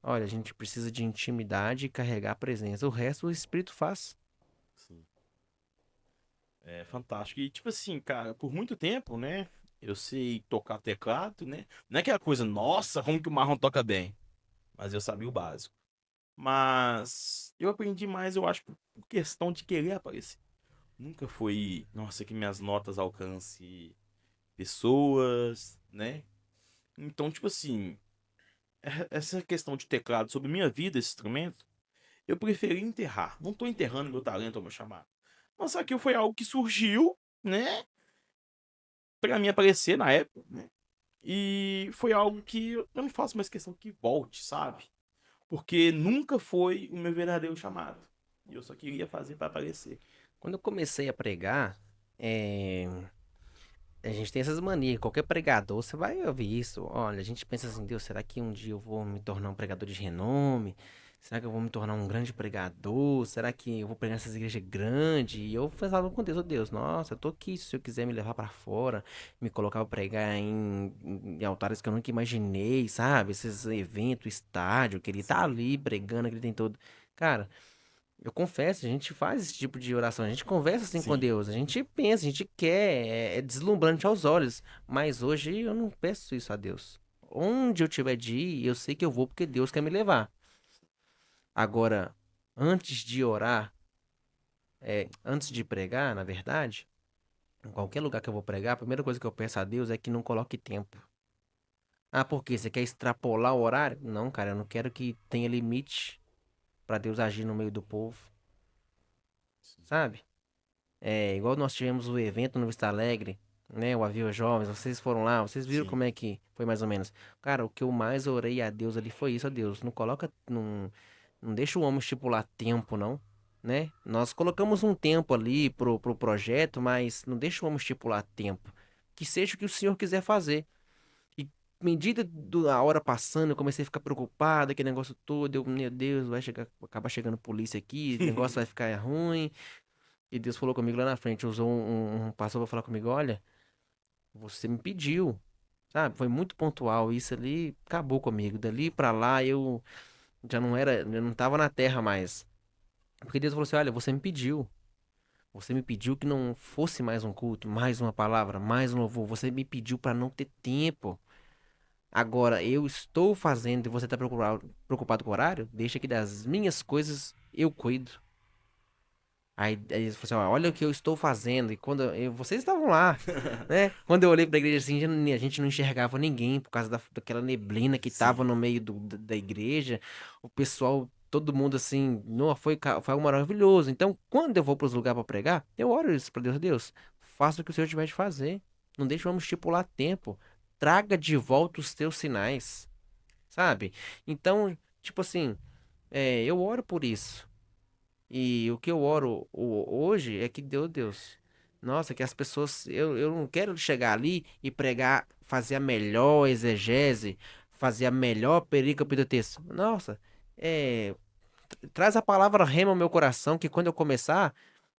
[SPEAKER 2] Olha, a gente precisa de intimidade e carregar a presença. O resto o Espírito faz.
[SPEAKER 1] Sim. É fantástico. E tipo assim, cara, por muito tempo, né? Eu sei tocar teclado, né? Não é aquela coisa, nossa, como que o Marlon toca bem. Mas eu sabia o básico. Mas eu aprendi mais, eu acho, por questão de querer aparecer. Nunca foi, nossa, que minhas notas alcancem pessoas, né? Então, tipo assim, essa questão de teclado sobre minha vida, esse instrumento, eu preferi enterrar. Não tô enterrando meu talento ou meu chamado. Mas aqui foi algo que surgiu, né? Pra mim aparecer na época, né? E foi algo que eu não faço mais questão que volte, sabe? Porque nunca foi o meu verdadeiro chamado. E eu só queria fazer pra aparecer.
[SPEAKER 2] Quando eu comecei a pregar, a gente tem essas manias. Qualquer pregador, você vai ouvir isso. Olha, a gente pensa assim, Deus, será que um dia eu vou me tornar um pregador de renome? Será que eu vou me tornar um grande pregador? Será que eu vou pregar nessas igrejas grandes? E eu falava com Deus, oh Deus, nossa, eu tô aqui, se o senhor quiser me levar pra fora, me colocar pra pregar em altares que eu nunca imaginei, sabe? Esses eventos, estádio, que ele tá
[SPEAKER 1] Sim,
[SPEAKER 2] ali pregando, que ele tem todo. Cara, eu confesso, a gente faz esse tipo de oração, a gente conversa assim com
[SPEAKER 1] sim,
[SPEAKER 2] Deus, a gente pensa, a gente quer, é deslumbrante aos olhos, mas hoje eu não peço isso a Deus. Onde eu tiver de ir, eu sei que eu vou porque Deus quer me levar. Agora, antes de orar, antes de pregar, na verdade, em qualquer lugar que eu vou pregar, a primeira coisa que eu peço a Deus é que não coloque tempo. Ah, por quê? Você quer extrapolar o horário? Não, cara, eu não quero que tenha limite para Deus agir no meio do povo,
[SPEAKER 1] sim.
[SPEAKER 2] sabe? Igual nós tivemos o evento no Vista Alegre. né? O Aviva Jovens, vocês foram lá, vocês viram
[SPEAKER 1] Sim.
[SPEAKER 2] como é que foi mais ou menos. Cara, o que eu mais orei a Deus ali foi isso, a Deus. Não coloca, não deixa o homem estipular tempo, não, né? Nós colocamos um tempo ali pro projeto, mas não deixa o homem estipular tempo. Que seja o que o Senhor quiser fazer. E à medida a hora passando, eu comecei a ficar preocupado, aquele negócio todo, meu Deus, vai chegar, acabar chegando polícia aqui, o negócio vai ficar ruim. E Deus falou comigo lá na frente, usou um pastor pra falar comigo, olha, você me pediu, sabe? Foi muito pontual, isso ali acabou comigo. Dali pra lá eu já não era, eu não tava na terra mais. Porque Deus falou assim, olha, você me pediu. Você me pediu que não fosse mais um culto, mais uma palavra, mais um louvor. Você me pediu pra não ter tempo. Agora eu estou fazendo e você tá preocupado com o horário? Deixa que das minhas coisas eu cuido. Aí ele falou assim, ó, olha o que eu estou fazendo. E quando vocês estavam lá, né? Quando eu olhei pra igreja assim, a gente não enxergava ninguém por causa daquela neblina que tava
[SPEAKER 1] Sim.
[SPEAKER 2] no meio da igreja. O pessoal, todo mundo assim, não, foi algo maravilhoso. Então, quando eu vou pros lugares pra pregar, eu oro isso pra Deus, Deus, faça o que o Senhor tiver de fazer. Não deixe vamos estipular tempo. Traga de volta os teus sinais, sabe? Então, tipo assim, eu oro por isso. E o que eu oro hoje é que Deus, nossa, que as pessoas, eu não quero chegar ali e pregar, fazer a melhor exegese, fazer a melhor perícope do texto. Nossa, é, traz a palavra rema ao meu coração, que quando eu começar,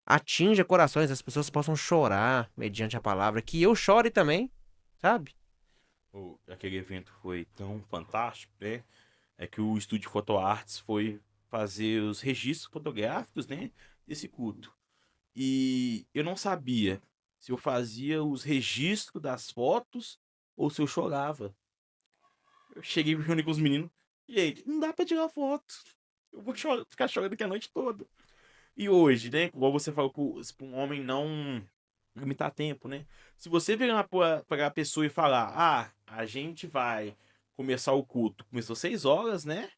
[SPEAKER 2] atinja corações, as pessoas possam chorar mediante a palavra, que eu chore também, sabe?
[SPEAKER 1] Aquele evento foi tão fantástico, né? É que o estúdio PhotoArts foi fazer os registros fotográficos, né, desse culto. E eu não sabia se eu fazia os registros das fotos ou se eu chorava. Eu cheguei reuni com os meninos. Gente, não dá pra tirar foto. Eu vou ficar chorando aqui a noite toda. E hoje, né? Igual você falou, pra um homem não limitar tempo, né? Se você virar pra pessoa e falar, ah, a gente vai começar o culto. Começou 6 horas, né?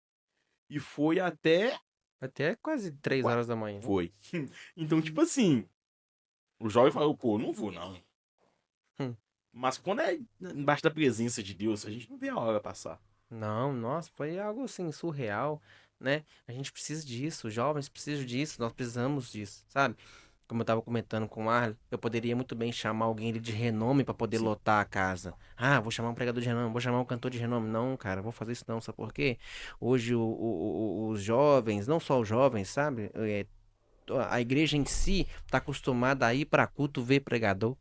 [SPEAKER 1] E foi até.
[SPEAKER 2] Até quase 3 horas da manhã.
[SPEAKER 1] Foi. Então, tipo assim, o jovem falou, pô, não vou não.
[SPEAKER 2] Hum.
[SPEAKER 1] Mas quando é embaixo da presença de Deus, a gente não vê a hora passar.
[SPEAKER 2] Não, nossa, foi algo assim surreal, né? A gente precisa disso, os jovens precisam disso, nós precisamos disso, sabe? Como eu tava comentando com o Arlen, eu poderia muito bem chamar alguém ali de renome para poder
[SPEAKER 1] Sim.
[SPEAKER 2] lotar a casa. Ah, vou chamar um pregador de renome, vou chamar um cantor de renome. Não, cara, vou fazer isso não, sabe por quê? Hoje os jovens, não só os jovens, sabe? A igreja em si tá acostumada a ir para culto ver pregador,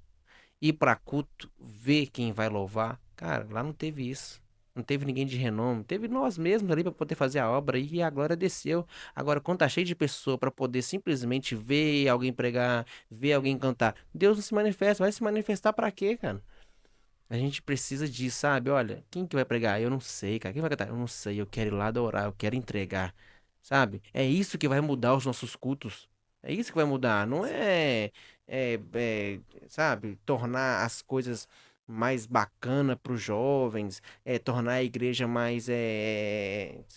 [SPEAKER 2] ir para culto ver quem vai louvar. Cara, lá não teve isso. Não teve ninguém de renome, teve nós mesmos ali para poder fazer a obra e a glória desceu. Agora, quando tá cheio de pessoa para poder simplesmente ver alguém pregar, ver alguém cantar, Deus não se manifesta, vai se manifestar para quê, cara? A gente precisa disso, sabe? Olha, quem que vai pregar? Eu não sei, cara. Quem vai cantar? Eu não sei. Eu quero ir lá adorar, eu quero entregar, sabe? É isso que vai mudar os nossos cultos. É isso que vai mudar. Não sabe, tornar as coisas mais bacana para os jovens, tornar a igreja mais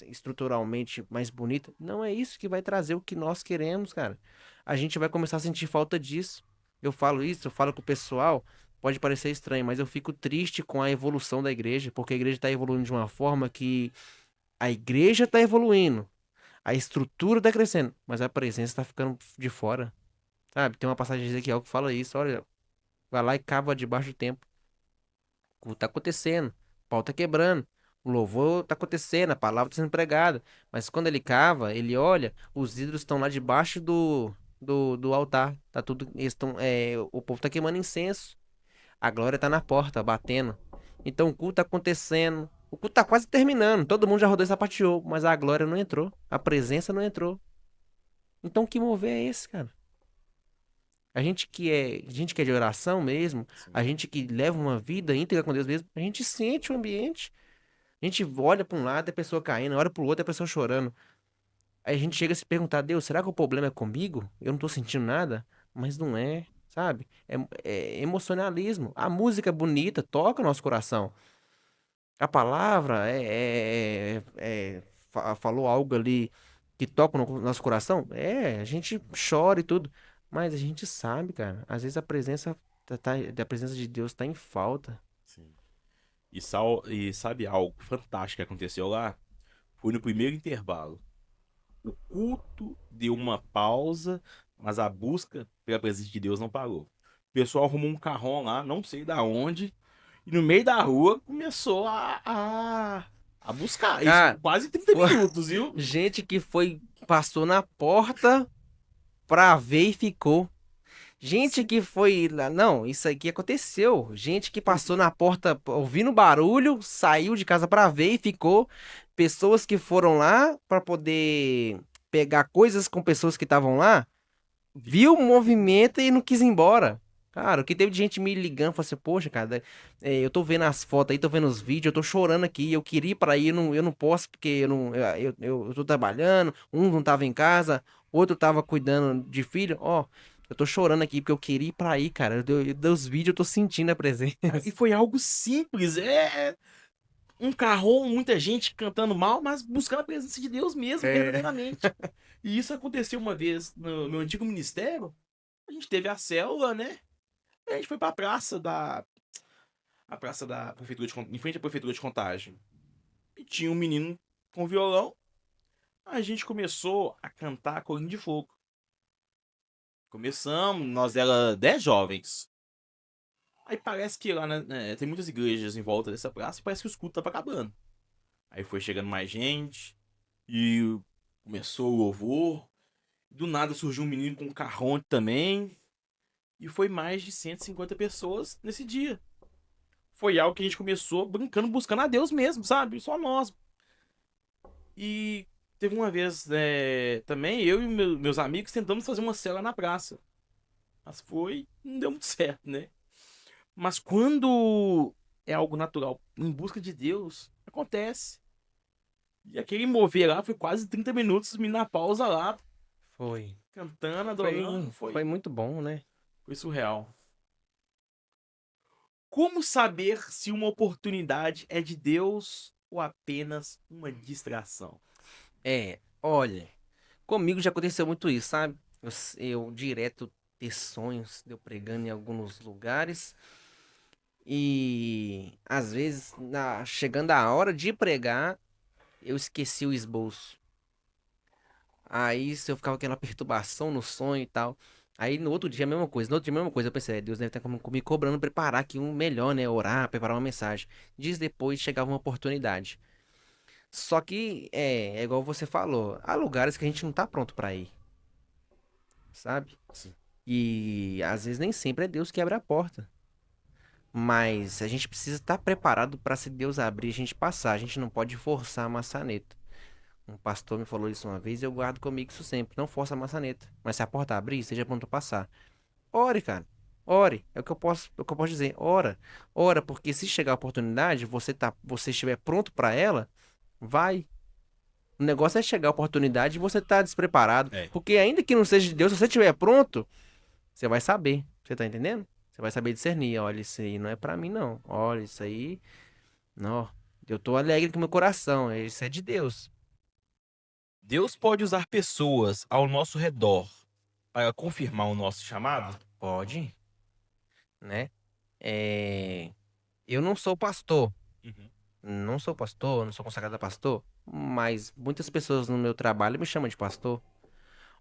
[SPEAKER 2] estruturalmente mais bonita. Não é isso que vai trazer o que nós queremos, cara. A gente vai começar a sentir falta disso. Eu falo isso, eu falo com o pessoal. Pode parecer estranho, mas eu fico triste com a evolução da igreja, porque a igreja está evoluindo de uma forma que a igreja está evoluindo, a estrutura está crescendo, mas a presença está ficando de fora, sabe? Tem uma passagem de Ezequiel que fala isso, olha, vai lá e cava debaixo do templo. O que tá acontecendo, o pau tá quebrando, o louvor tá acontecendo, a palavra tá sendo pregada, mas quando ele cava, ele olha, os ídolos estão lá debaixo do altar, tá tudo, o povo tá queimando incenso. A glória tá na porta, batendo. Então o culto tá acontecendo. O culto tá quase terminando. Todo mundo já rodou e sapateou, mas a glória não entrou. A presença não entrou. Então que mover é esse, cara? A gente que é de oração mesmo, a
[SPEAKER 1] Sim.
[SPEAKER 2] gente que leva uma vida íntegra com Deus mesmo, a gente sente o ambiente. A gente olha para um lado, a pessoa caindo, olha pro outro, a pessoa chorando. Aí a gente chega a se perguntar, Deus, será que o problema é comigo? Eu não tô sentindo nada? Mas não é, sabe? É emocionalismo. A música é bonita, toca o nosso coração. A palavra falou algo ali que toca no nosso coração? A gente chora e tudo. Mas a gente sabe, cara. Às vezes a presença da presença de Deus tá em falta.
[SPEAKER 1] Sim. E sabe algo fantástico que aconteceu lá? Foi no primeiro intervalo. O culto deu uma pausa, mas a busca pela presença de Deus não parou. O pessoal arrumou um carrão lá, não sei da onde, e no meio da rua começou a buscar. Isso
[SPEAKER 2] Cara,
[SPEAKER 1] quase 30
[SPEAKER 2] foi
[SPEAKER 1] minutos, viu?
[SPEAKER 2] gente que passou na porta pra ver e ficou. Gente que foi lá, não, isso aqui aconteceu. Gente que passou na porta ouvindo barulho, saiu de casa pra ver e ficou. Pessoas que foram lá pra poder pegar coisas com pessoas que estavam lá, viu o movimento e não quis ir embora. Cara, o que teve de gente me ligando, falou assim, poxa, cara, eu tô vendo as fotos aí, tô vendo os vídeos, eu tô chorando aqui, eu queria ir pra aí, eu não posso porque eu tô trabalhando, um não tava em casa, outro tava cuidando de filho, ó, eu tô chorando aqui porque eu queria ir pra aí, cara, dos vídeos eu tô sentindo a presença.
[SPEAKER 1] E foi algo simples, um carrão, muita gente cantando mal, mas buscando a presença de Deus mesmo,
[SPEAKER 2] É.
[SPEAKER 1] verdadeiramente. E isso aconteceu uma vez no meu antigo ministério. A gente teve a célula, né? E a gente foi pra praça da prefeitura em frente à prefeitura de Contagem. E tinha um menino com violão. A gente começou a cantar Corinho de Fogo. Começamos, nós era 10 jovens. Aí parece que lá, né, tem muitas igrejas em volta dessa praça e parece que o culto tava acabando. Aí foi chegando mais gente e começou o louvor. Do nada surgiu um menino com um carrão também. E foi mais de 150 pessoas nesse dia. Foi algo que a gente começou brincando, buscando a Deus mesmo, sabe? Só nós. E teve uma vez também, eu e meus amigos tentamos fazer uma cela na praça. Mas não deu muito certo, né? Mas quando é algo natural, em busca de Deus, acontece. E aquele mover lá foi quase 30 minutos, me na pausa lá,
[SPEAKER 2] Foi.
[SPEAKER 1] cantando,
[SPEAKER 2] Foi,
[SPEAKER 1] adorando.
[SPEAKER 2] foi muito bom, né?
[SPEAKER 1] Foi surreal. Como saber se uma oportunidade é de Deus ou apenas uma distração?
[SPEAKER 2] Olha, comigo já aconteceu muito isso, sabe? Eu direto ter sonhos de eu pregando em alguns lugares e às vezes, chegando a hora de pregar, eu esqueci o esboço. Aí se eu ficava com aquela perturbação no sonho e tal. Aí no outro dia a mesma coisa, no outro dia a mesma coisa. Eu pensei, Deus deve estar me cobrando preparar aqui um melhor, né? Orar, preparar uma mensagem. Dias depois chegava uma oportunidade. Só que é igual você falou, há lugares que a gente não tá pronto pra ir, sabe?
[SPEAKER 1] Sim.
[SPEAKER 2] E às vezes nem sempre é Deus que abre a porta. Mas a gente precisa estar preparado para se Deus abrir, a gente passar. A gente não pode forçar a maçaneta. Um pastor me falou isso uma vez e eu guardo comigo isso sempre. Não força a maçaneta. Mas se a porta abrir, seja pronto para passar. Ore, cara. Ore. É o que eu posso dizer. Ora. Ora, porque se chegar a oportunidade, você estiver pronto para ela, vai. O negócio é chegar a oportunidade e você tá despreparado.
[SPEAKER 1] É.
[SPEAKER 2] Porque ainda que não seja de Deus, se você estiver pronto, você vai saber. Você tá entendendo? Você vai saber discernir. Olha, isso aí não é pra mim, não. Olha, isso aí. Não. Eu tô alegre com meu coração. Isso é de Deus.
[SPEAKER 1] Deus pode usar pessoas ao nosso redor para confirmar o nosso chamado?
[SPEAKER 2] Pode, né? É... Eu não sou pastor.
[SPEAKER 1] Uhum.
[SPEAKER 2] Não sou pastor, não sou consagrado a pastor. Mas muitas pessoas no meu trabalho me chamam de pastor.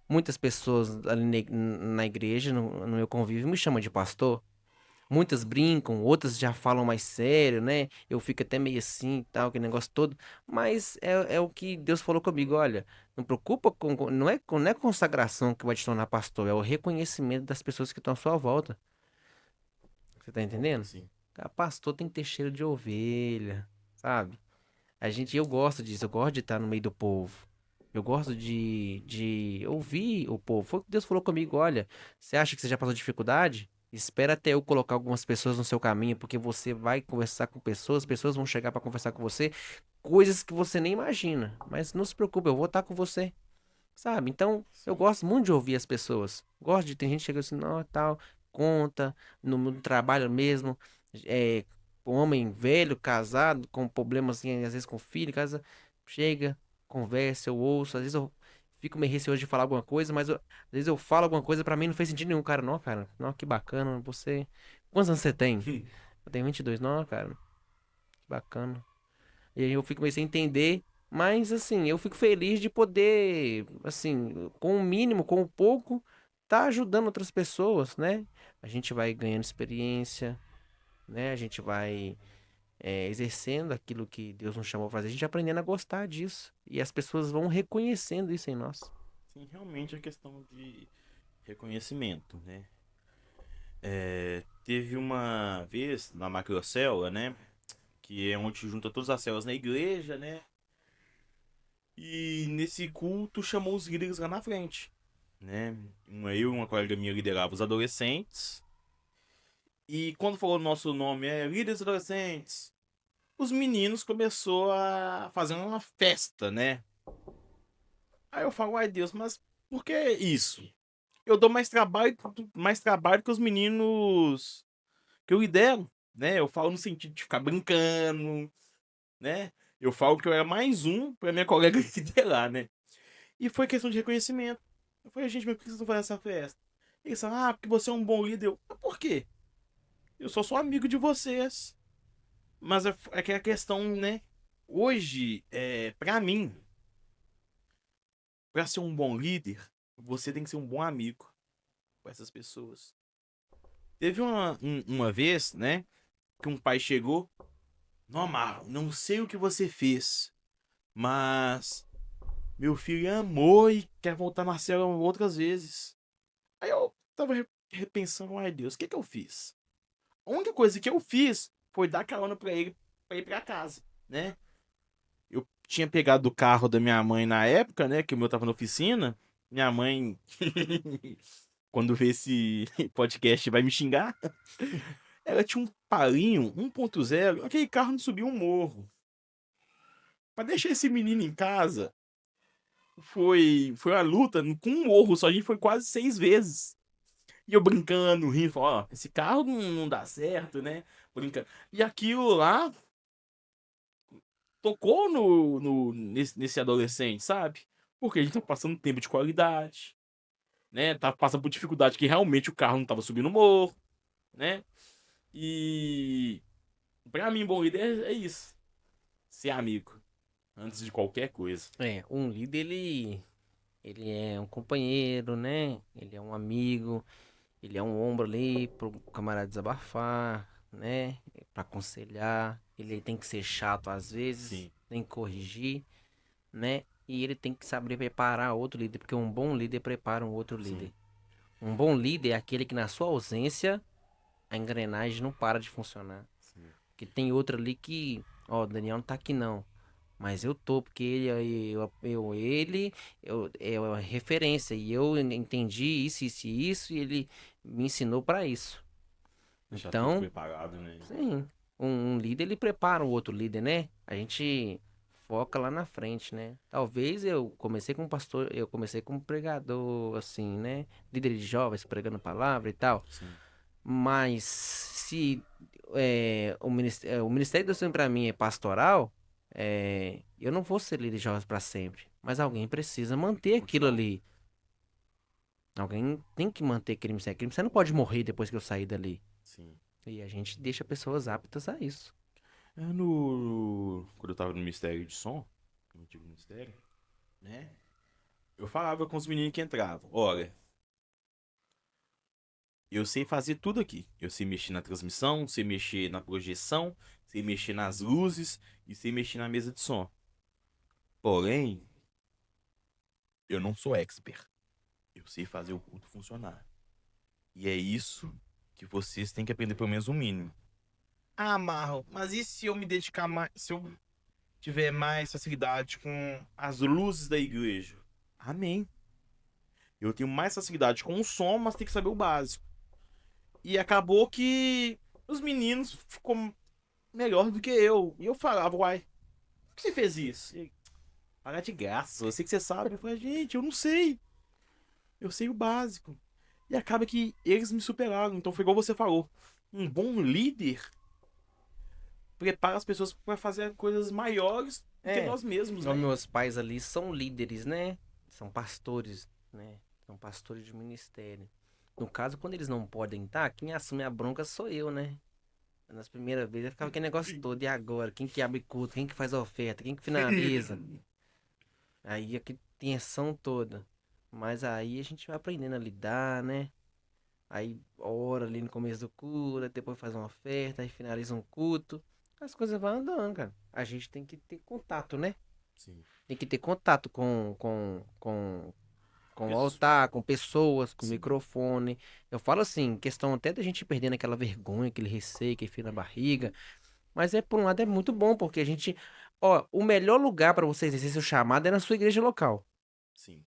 [SPEAKER 2] Muitas pessoas ali na igreja, no meu convívio, me chamam de pastor. Muitas brincam, outras já falam mais sério, né? Eu fico até meio assim, e tal, aquele negócio todo. Mas é o que Deus falou comigo, olha, não preocupa não é consagração que vai te tornar pastor, é o reconhecimento das pessoas que estão à sua volta. Você tá entendendo?
[SPEAKER 1] Sim.
[SPEAKER 2] Cara, pastor tem que ter cheiro de ovelha, sabe? Eu gosto disso, eu gosto de estar no meio do povo. Eu gosto de ouvir o povo. Foi o que Deus falou comigo, olha, você acha que você já passou dificuldade? Espera até eu colocar algumas pessoas no seu caminho, porque você vai conversar com pessoas, pessoas vão chegar para conversar com você, coisas que você nem imagina. Mas não se preocupe, eu vou estar com você, sabe? Então, eu
[SPEAKER 1] Sim.
[SPEAKER 2] gosto muito de ouvir as pessoas. Gosto de ter gente que chega assim, não, tal, conta, no trabalho mesmo, é, um homem velho, casado, com problemas, assim, às vezes com filho, casa, chega, conversa, eu ouço, às vezes eu fico meio receoso de falar alguma coisa, mas às vezes eu falo alguma coisa, pra mim não fez sentido nenhum, cara, não, não, que bacana, você Quantos anos você tem? Eu tenho 22, não, cara. Que bacana. E aí eu comecei a entender, mas assim, eu fico feliz de poder, assim, com o mínimo, com o pouco, tá ajudando outras pessoas, né? A gente vai ganhando experiência, né? A gente vai exercendo aquilo que Deus nos chamou a fazer, a gente aprendendo a gostar disso. E as pessoas vão reconhecendo isso em nós.
[SPEAKER 1] Sim, realmente é questão de reconhecimento, né? Teve uma vez na macrocélula, né? Que é onde junta todas as células na igreja, né? E nesse culto chamou os líderes lá na frente, né? Eu e uma colega minha liderava os adolescentes. E quando falou o nosso nome, líderes adolescentes, os meninos começou a fazer uma festa, né? Aí eu falo, ai Deus, mas por que isso? Eu dou mais trabalho que os meninos que eu lidero, né? Eu falo no sentido de ficar brincando, né? Eu falo que eu era mais um pra minha colega liderar, né? E foi questão de reconhecimento. Eu falei, gente, mas por que vocês não fazem essa festa? Eles falaram, porque você é um bom líder. Mas por quê? Eu só sou amigo de vocês. Mas é que a questão, né? Hoje, pra mim, pra ser um bom líder, você tem que ser um bom amigo com essas pessoas. Teve uma vez, né? Que um pai chegou. Não, Marlon, não sei o que você fez, mas meu filho amou e quer voltar na célula outras vezes. Aí eu tava repensando, ai Deus, o que que eu fiz? A única coisa que eu fiz foi dar carona pra ele pra ir pra casa, né? Eu tinha pegado o carro da minha mãe na época, né? Que o meu tava na oficina. Minha mãe, quando vê esse podcast, vai me xingar. Ela tinha um Palinho 1.0. Aquele carro não subiu um morro. Pra deixar esse menino em casa, foi a luta com um morro só. A gente foi quase 6 vezes. E eu brincando, rindo, falando, ó, esse carro não dá certo, né? Brincando. E aquilo lá tocou nesse adolescente, sabe? Porque a gente tá passando tempo de qualidade, né? Tá passando por dificuldade que realmente o carro não tava subindo o morro, né? E pra mim, bom líder é isso. Ser amigo, antes de qualquer coisa.
[SPEAKER 2] Um líder, ele é um companheiro, né? Ele é um amigo, ele é um ombro ali pro camarada desabafar, né? Pra aconselhar. Ele tem que ser chato às vezes,
[SPEAKER 1] Sim,
[SPEAKER 2] tem que corrigir, né? E ele tem que saber preparar outro líder, porque um bom líder prepara um outro
[SPEAKER 1] sim,
[SPEAKER 2] líder. Um bom líder é aquele que na sua ausência a engrenagem não para de funcionar.
[SPEAKER 1] sim.
[SPEAKER 2] Que tem outro ali que, ó, o Daniel não tá aqui não. Mas eu tô, porque ele é uma referência. E eu entendi isso, e ele me ensinou pra isso.
[SPEAKER 1] Deixar tudo
[SPEAKER 2] Então,
[SPEAKER 1] preparado, né?
[SPEAKER 2] sim, um líder ele prepara o outro líder, né? A gente foca lá na frente, né? Talvez eu comecei como pastor, eu comecei como pregador, assim, né? Líder de jovens pregando palavra e tal.
[SPEAKER 1] Sim.
[SPEAKER 2] Mas se o ministério de Deus para mim é pastoral, eu não vou ser líder de jovens para sempre. Mas alguém precisa manter aquilo
[SPEAKER 1] Continuar.
[SPEAKER 2] ali. Alguém tem que manter aquele ministério. Aquele ministério não pode morrer depois que eu sair dali.
[SPEAKER 1] Sim.
[SPEAKER 2] E a gente deixa pessoas aptas a isso.
[SPEAKER 1] Quando eu tava no Ministério de Som, no antigo ministério, né? Eu falava com os meninos que entravam. Olha, eu sei fazer tudo aqui. Eu sei mexer na transmissão, sei mexer na projeção, sei mexer nas luzes e sei mexer na mesa de som. Porém, eu não sou expert. Eu sei fazer o culto funcionar. E é isso que vocês têm que aprender pelo menos o mínimo. Ah, Marro, mas e se eu me dedicar mais, se eu tiver mais facilidade com as luzes da igreja? Amém. Eu tenho mais facilidade com o som, mas tem que saber o básico. E acabou que os meninos ficou melhor do que eu. E eu falava, uai, por que você fez isso? E, pagar de graça, eu sei que você sabe. Eu falei, gente, eu não sei. Eu sei o básico. E acaba que eles me superaram. Então foi igual você falou. Um bom líder prepara as pessoas para fazer coisas maiores do que
[SPEAKER 2] É,
[SPEAKER 1] nós mesmos,
[SPEAKER 2] os
[SPEAKER 1] né?
[SPEAKER 2] meus pais ali são líderes, né? São pastores, né? São pastores de ministério. No caso, quando eles não podem estar, quem assume a bronca sou eu, né? Nas primeiras vezes eu ficava aquele negócio todo. E agora? Quem que abre culto? Quem que faz a oferta? Quem que finaliza? Aí aqui tensão toda. Mas aí a gente vai aprendendo a lidar, né? Aí ora ali no começo do culto, aí depois faz uma oferta, aí finaliza um culto. As coisas vão andando, cara. A gente tem que ter contato, né?
[SPEAKER 1] Sim.
[SPEAKER 2] Tem que ter contato com o
[SPEAKER 1] Pesso-
[SPEAKER 2] altar, com pessoas, com
[SPEAKER 1] Sim.
[SPEAKER 2] microfone. Eu falo assim, questão até da gente perdendo aquela vergonha, aquele receio que fica na barriga. Mas é por um lado é muito bom, porque a gente. Ó, o melhor lugar para você exercer seu chamado é na sua igreja local.
[SPEAKER 1] Sim.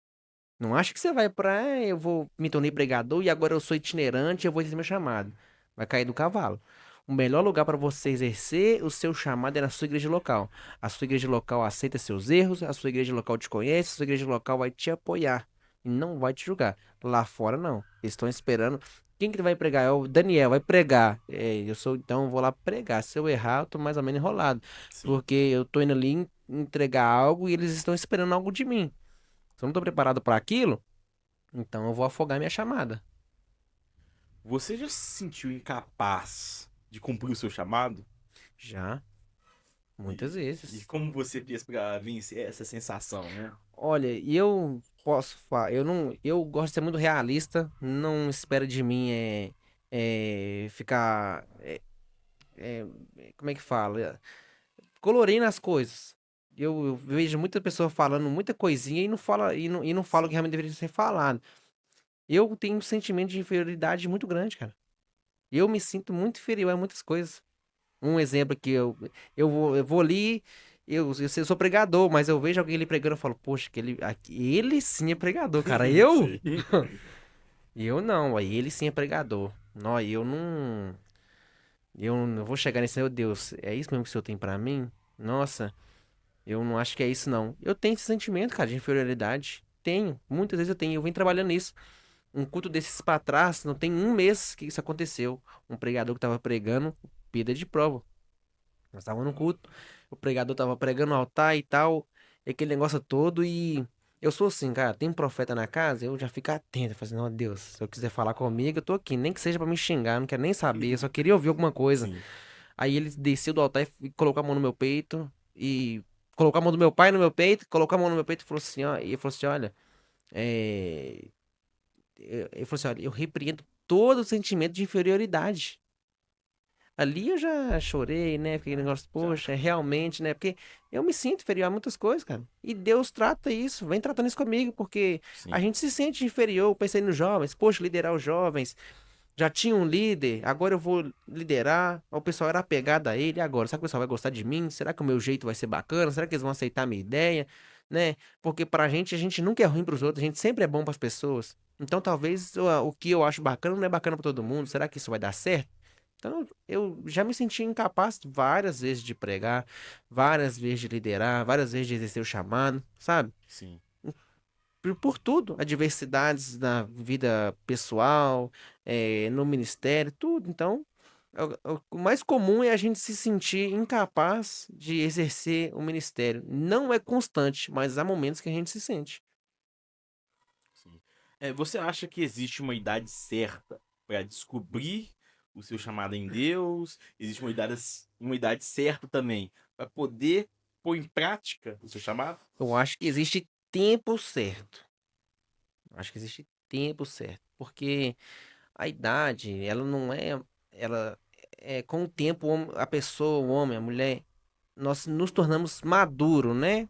[SPEAKER 2] Não acha que você vai pra, eu vou me tornei pregador e agora eu sou itinerante, eu vou exercer meu chamado. Vai cair do cavalo. O melhor lugar para você exercer o seu chamado é na sua igreja local. A sua igreja local aceita seus erros, a sua igreja local te conhece, a sua igreja local vai te apoiar e não vai te julgar. Lá fora não. Eles estão esperando. Quem que vai pregar? É o Daniel, vai pregar. É, eu sou, então, eu vou lá pregar. Se eu errar, eu tô mais ou menos enrolado.
[SPEAKER 1] Sim.
[SPEAKER 2] Porque eu tô indo ali entregar algo e eles estão esperando algo de mim. Se eu não tô preparado para aquilo, então eu vou afogar minha chamada.
[SPEAKER 1] Você já se sentiu incapaz de cumprir o seu chamado?
[SPEAKER 2] Já, muitas
[SPEAKER 1] E
[SPEAKER 2] vezes.
[SPEAKER 1] como você fez pra vencer essa sensação, né?
[SPEAKER 2] Olha, e eu posso falar, eu não, eu gosto de ser muito realista, não espera de mim ficar, é, como é que fala? Colorindo as coisas. Eu vejo muita pessoa falando muita coisinha e não fala o que
[SPEAKER 1] Sim.
[SPEAKER 2] realmente deveria ser falado. Eu tenho um sentimento de inferioridade muito grande, cara. Eu me sinto muito inferior a muitas coisas. Um exemplo que eu vou ali, eu sou pregador, mas eu vejo alguém ali pregando, eu falo, poxa, ele sim é pregador, cara. Eu?
[SPEAKER 1] Sim.
[SPEAKER 2] Eu não, aí ele sim é pregador. Não, eu não vou chegar nesse, meu Deus, é isso mesmo que o senhor tem pra mim? Nossa, eu não acho que é isso não. Eu tenho esse sentimento, cara, de inferioridade. Tenho, muitas vezes eu tenho, eu venho trabalhando nisso. Um culto desses pra trás, não tem um mês que isso aconteceu. Um pregador que tava pregando, pida de prova. Nós estávamos no culto, o pregador tava pregando no altar e tal, e aquele negócio todo, e eu sou assim, cara, tem um profeta na casa, eu já fico atento, fazendo, ó Deus, se eu quiser falar comigo, eu tô aqui, nem que seja pra me xingar, não quero nem saber, eu só queria ouvir alguma coisa.
[SPEAKER 1] Sim.
[SPEAKER 2] Aí ele desceu do altar e colocou a mão no meu peito, e colocou a mão do meu pai no meu peito, colocou a mão no meu peito e falou assim, ó, e ele falou assim, olha, ele falou assim, olha, eu repreendo todo o sentimento de inferioridade. Ali eu já chorei, né? Fiquei negócio,
[SPEAKER 1] Já.
[SPEAKER 2] poxa, é realmente, né? Porque eu me sinto inferior a muitas coisas, cara. E Deus trata isso, vem tratando isso comigo, porque a
[SPEAKER 1] Sim.
[SPEAKER 2] gente se sente inferior. Eu pensei nos jovens, poxa, liderar os jovens. Já tinha um líder, agora eu vou liderar. O pessoal era apegado a ele, e agora? Será que o pessoal vai gostar de mim? Será que o meu jeito vai ser bacana? Será que eles vão aceitar a minha ideia? Né? Porque pra gente, a gente nunca é ruim pros outros, a gente sempre é bom pras pessoas. Então talvez o que eu acho bacana não é bacana pra todo mundo. Será que isso vai dar certo? Então, eu já me senti incapaz várias vezes de pregar, várias vezes de liderar, várias vezes de exercer o chamado, sabe?
[SPEAKER 1] Sim.
[SPEAKER 2] Por tudo, adversidades na vida pessoal, no ministério, tudo. Então, o mais comum é a gente se sentir incapaz de exercer o ministério. Não é constante, mas há momentos que a gente se sente.
[SPEAKER 1] Sim. Você acha que existe uma idade certa para descobrir o seu chamado em Deus? Existe uma idade certa também para poder pôr em prática o seu chamado?
[SPEAKER 2] Eu acho que existe tempo certo. Acho que existe tempo certo, porque a idade, ela não é, ela com o tempo a pessoa, o homem, a mulher, nós nos tornamos maduro, né?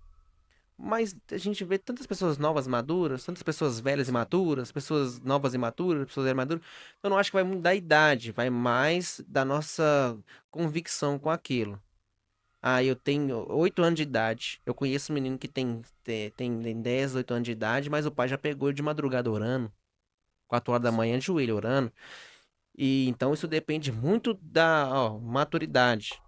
[SPEAKER 2] Mas a gente vê tantas pessoas novas maduras, tantas pessoas velhas e maturas, pessoas novas e maturas, pessoas velhas e maturas. Eu não acho que vai mudar a idade, vai mais da nossa convicção com aquilo. Ah, eu tenho 8 anos de idade. Eu conheço um menino que tem 10, 8 anos de idade, mas o pai já pegou ele de madrugada orando. 4 horas da manhã de joelho orando. E então isso depende muito da, ó, maturidade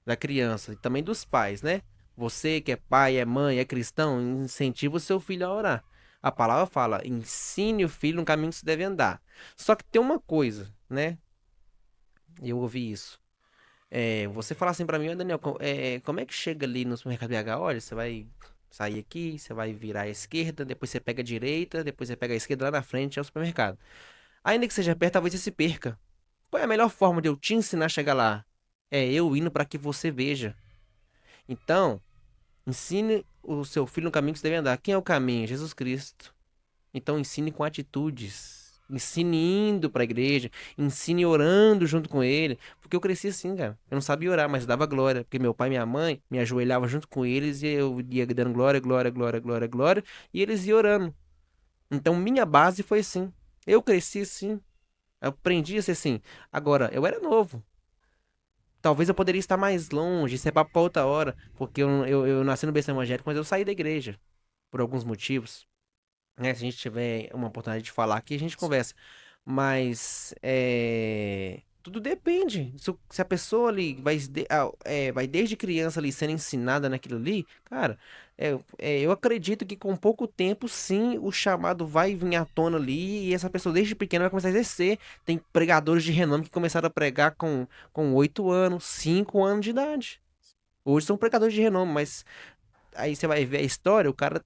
[SPEAKER 2] da criança e também dos pais, né? Você que é pai, é mãe, é cristão, incentiva o seu filho a orar. A palavra fala: ensine o filho no caminho que se deve andar. Só que tem uma coisa, né? Eu ouvi isso. Você fala assim pra mim, "Ô, Daniel, como é que chega ali no supermercado BH? Olha, você vai sair aqui, você vai virar à esquerda, depois você pega a direita, depois você pega a esquerda lá na frente, é o supermercado. Ainda que seja perto, talvez você se perca. Qual é a melhor forma de eu te ensinar a chegar lá? É eu indo para que você veja. Então, ensine o seu filho no caminho que você deve andar. Quem é o caminho? Jesus Cristo. Então ensine com atitudes. Ensine indo para a igreja. Ensine orando junto com ele. Porque eu cresci assim, cara. Eu não sabia orar, mas dava glória. Porque meu pai e minha mãe me ajoelhavam junto com eles e eu ia dando glória, glória, glória, glória, glória. E eles iam orando. Então minha base foi assim. Eu cresci assim. Eu aprendi a ser assim. Agora, eu era novo. Talvez eu poderia estar mais longe, isso é papo pra outra hora. Porque eu nasci no berço evangélico, mas eu saí da igreja. Por alguns motivos. Né? Se a gente tiver uma oportunidade de falar aqui, a gente conversa. Mas tudo depende. Se a pessoa ali vai desde criança ali sendo ensinada naquilo ali, cara, eu acredito que com pouco tempo, sim, o chamado vai vir à tona ali e essa pessoa desde pequena vai começar a exercer. Tem pregadores de renome que começaram a pregar com 8 anos, 5 anos de idade. Hoje são pregadores de renome, mas aí você vai ver a história, o cara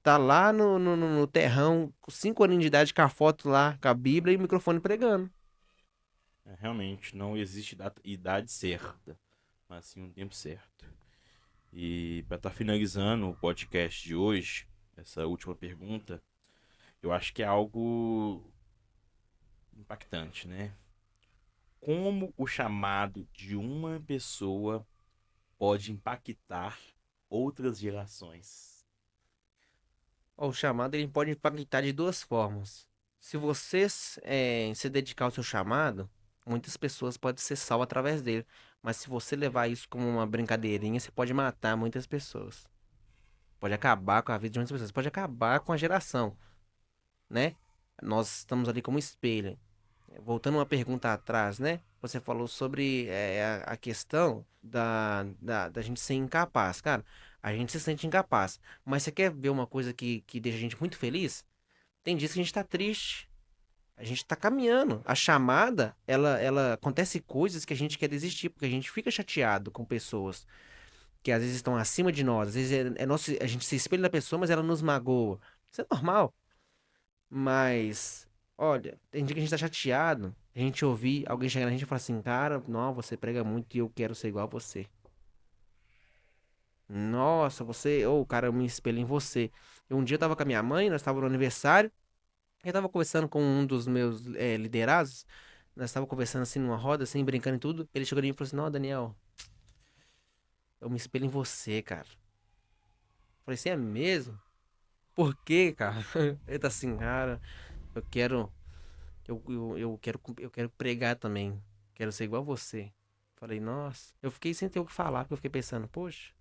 [SPEAKER 2] tá lá no terrão, com 5 anos de idade, com a foto lá, com a Bíblia e o microfone pregando.
[SPEAKER 1] Realmente, não existe idade certa, mas sim um tempo certo. E para estar finalizando o podcast de hoje, essa última pergunta, eu acho que é algo impactante, né? Como o chamado de uma pessoa pode impactar outras gerações?
[SPEAKER 2] Ó, o chamado ele pode impactar de duas formas. Se você se dedicar ao seu chamado, muitas pessoas podem ser salvas através dele. Mas se você levar isso como uma brincadeirinha, você pode matar muitas pessoas. Pode acabar com a vida de muitas pessoas. Pode acabar com a geração, né? Nós estamos ali como espelho. Voltando uma pergunta atrás, né? Você falou sobre a questão da gente ser incapaz. Cara, a gente se sente incapaz. Mas você quer ver uma coisa que deixa a gente muito feliz? Tem dias que a gente tá triste. A gente tá caminhando. A chamada, ela acontece coisas que a gente quer desistir, porque a gente fica chateado com pessoas que às vezes estão acima de nós. Às vezes nosso, a gente se espelha na pessoa, mas ela nos magoa. Isso é normal. Mas, olha, tem dia que a gente tá chateado, a gente ouvir alguém chegar na gente e falar assim, cara, não, você prega muito e eu quero ser igual a você. Nossa, você, ô, cara, eu me espelho em você. E um dia eu tava com a minha mãe, nós tava no aniversário, eu tava conversando com um dos meus liderados, nós tava conversando assim numa roda, assim, brincando e tudo. Ele chegou em mim e falou assim, não, Daniel, eu me espelho em você, cara. Eu falei assim, é mesmo? Por quê, cara? Ele tá assim, cara, eu quero. Eu quero pregar também. Quero ser igual a você. Falei, nossa. Eu fiquei sem ter o que falar, porque eu fiquei pensando, poxa,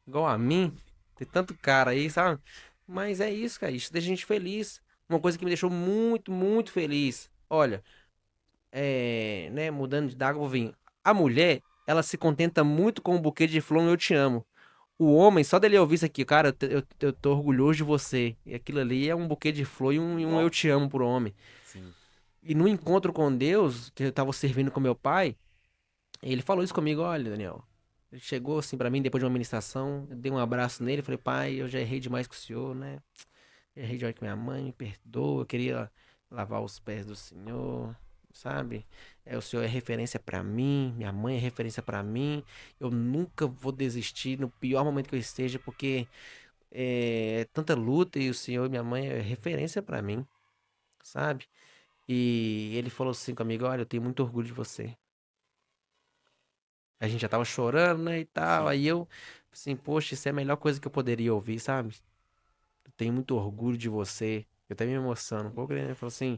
[SPEAKER 2] igual a mim, tem tanto cara aí, sabe? Mas é isso, cara. Isso deixa a gente feliz. Uma coisa que me deixou muito, muito feliz. Olha, né, mudando de água pro vinho. A mulher, ela se contenta muito com um buquê de flor, um eu te amo. O homem, só dele ouvir isso aqui, cara, eu tô orgulhoso de você. E aquilo ali é um buquê de flor e um eu
[SPEAKER 1] Uau,
[SPEAKER 2] te amo pro homem.
[SPEAKER 1] sim.
[SPEAKER 2] E no encontro com Deus, que eu tava servindo com meu pai, ele falou isso comigo, olha, Daniel. Ele chegou assim pra mim depois de uma ministração, eu dei um abraço nele, falei, pai, eu já errei demais com o senhor, né? Errei demais com minha mãe, me perdoa, eu queria lavar os pés do senhor, sabe? O senhor é referência pra mim, minha mãe é referência pra mim. Eu nunca vou desistir no pior momento que eu esteja, porque é tanta luta e o senhor e minha mãe é referência pra mim, sabe? E ele falou assim comigo, olha, eu tenho muito orgulho de você. A gente já tava chorando, né, e tal.
[SPEAKER 1] Sim.
[SPEAKER 2] Aí eu, assim, poxa, isso é a melhor coisa que eu poderia ouvir, sabe? Eu tenho muito orgulho de você. Eu até me emociono um pouco, né? Ele falou assim,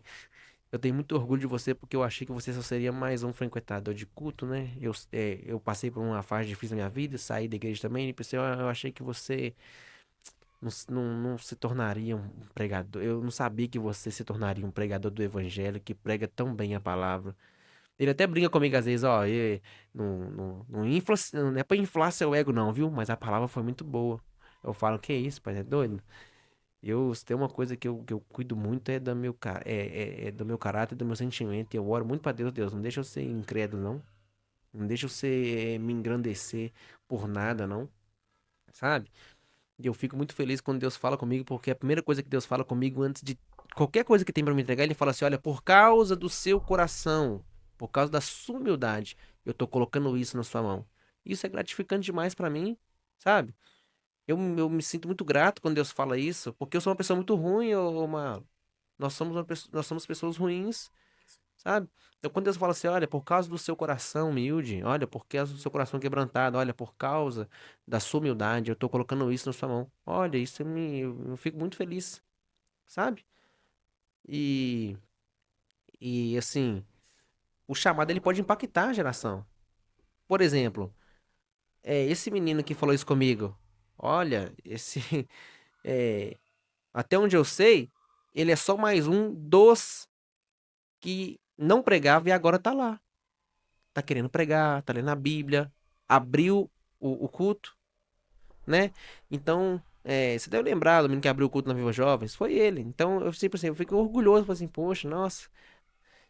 [SPEAKER 2] eu tenho muito orgulho de você porque eu achei que você só seria mais um frequentador de culto, né? Eu passei por uma fase difícil na minha vida, saí da igreja também, e pensei, eu achei que você não se tornaria um pregador. Eu não sabia que você se tornaria um pregador do evangelho que prega tão bem a palavra. Ele até brinca comigo às vezes, ó, não é pra inflar seu ego não, viu? Mas a palavra foi muito boa. Eu falo, que isso, pai, é doido? Se tem uma coisa que eu cuido muito é do meu caráter, do meu sentimento. Eu oro muito pra Deus, Deus, não deixa eu ser incrédulo, não. Não deixa eu me engrandecer por nada, não. Sabe? E eu fico muito feliz quando Deus fala comigo, porque a primeira coisa que Deus fala comigo antes de qualquer coisa que tem para me entregar, ele fala assim: olha, por causa do seu coração, por causa da sua humildade, eu tô colocando isso na sua mão. Isso é gratificante demais para mim, sabe? Eu me sinto muito grato quando Deus fala isso, porque eu sou uma pessoa muito ruim, uma... nós somos pessoas ruins, sabe? Então quando Deus fala assim, olha, por causa do seu coração humilde, olha, por causa do seu coração quebrantado, olha, por causa da sua humildade, eu tô colocando isso na sua mão. Olha, eu fico muito feliz, sabe? E, e assim, o chamado ele pode impactar a geração. Por exemplo, esse menino que falou isso comigo, olha, é, até onde eu sei, ele é só mais um dos que não pregava e agora tá lá. Tá querendo pregar, tá lendo a Bíblia, abriu o culto, né? Então, você deve lembrar do menino que abriu o culto na Viva Jovens, foi ele. Então, eu sempre assim, eu fico orgulhoso, falei assim, poxa, nossa.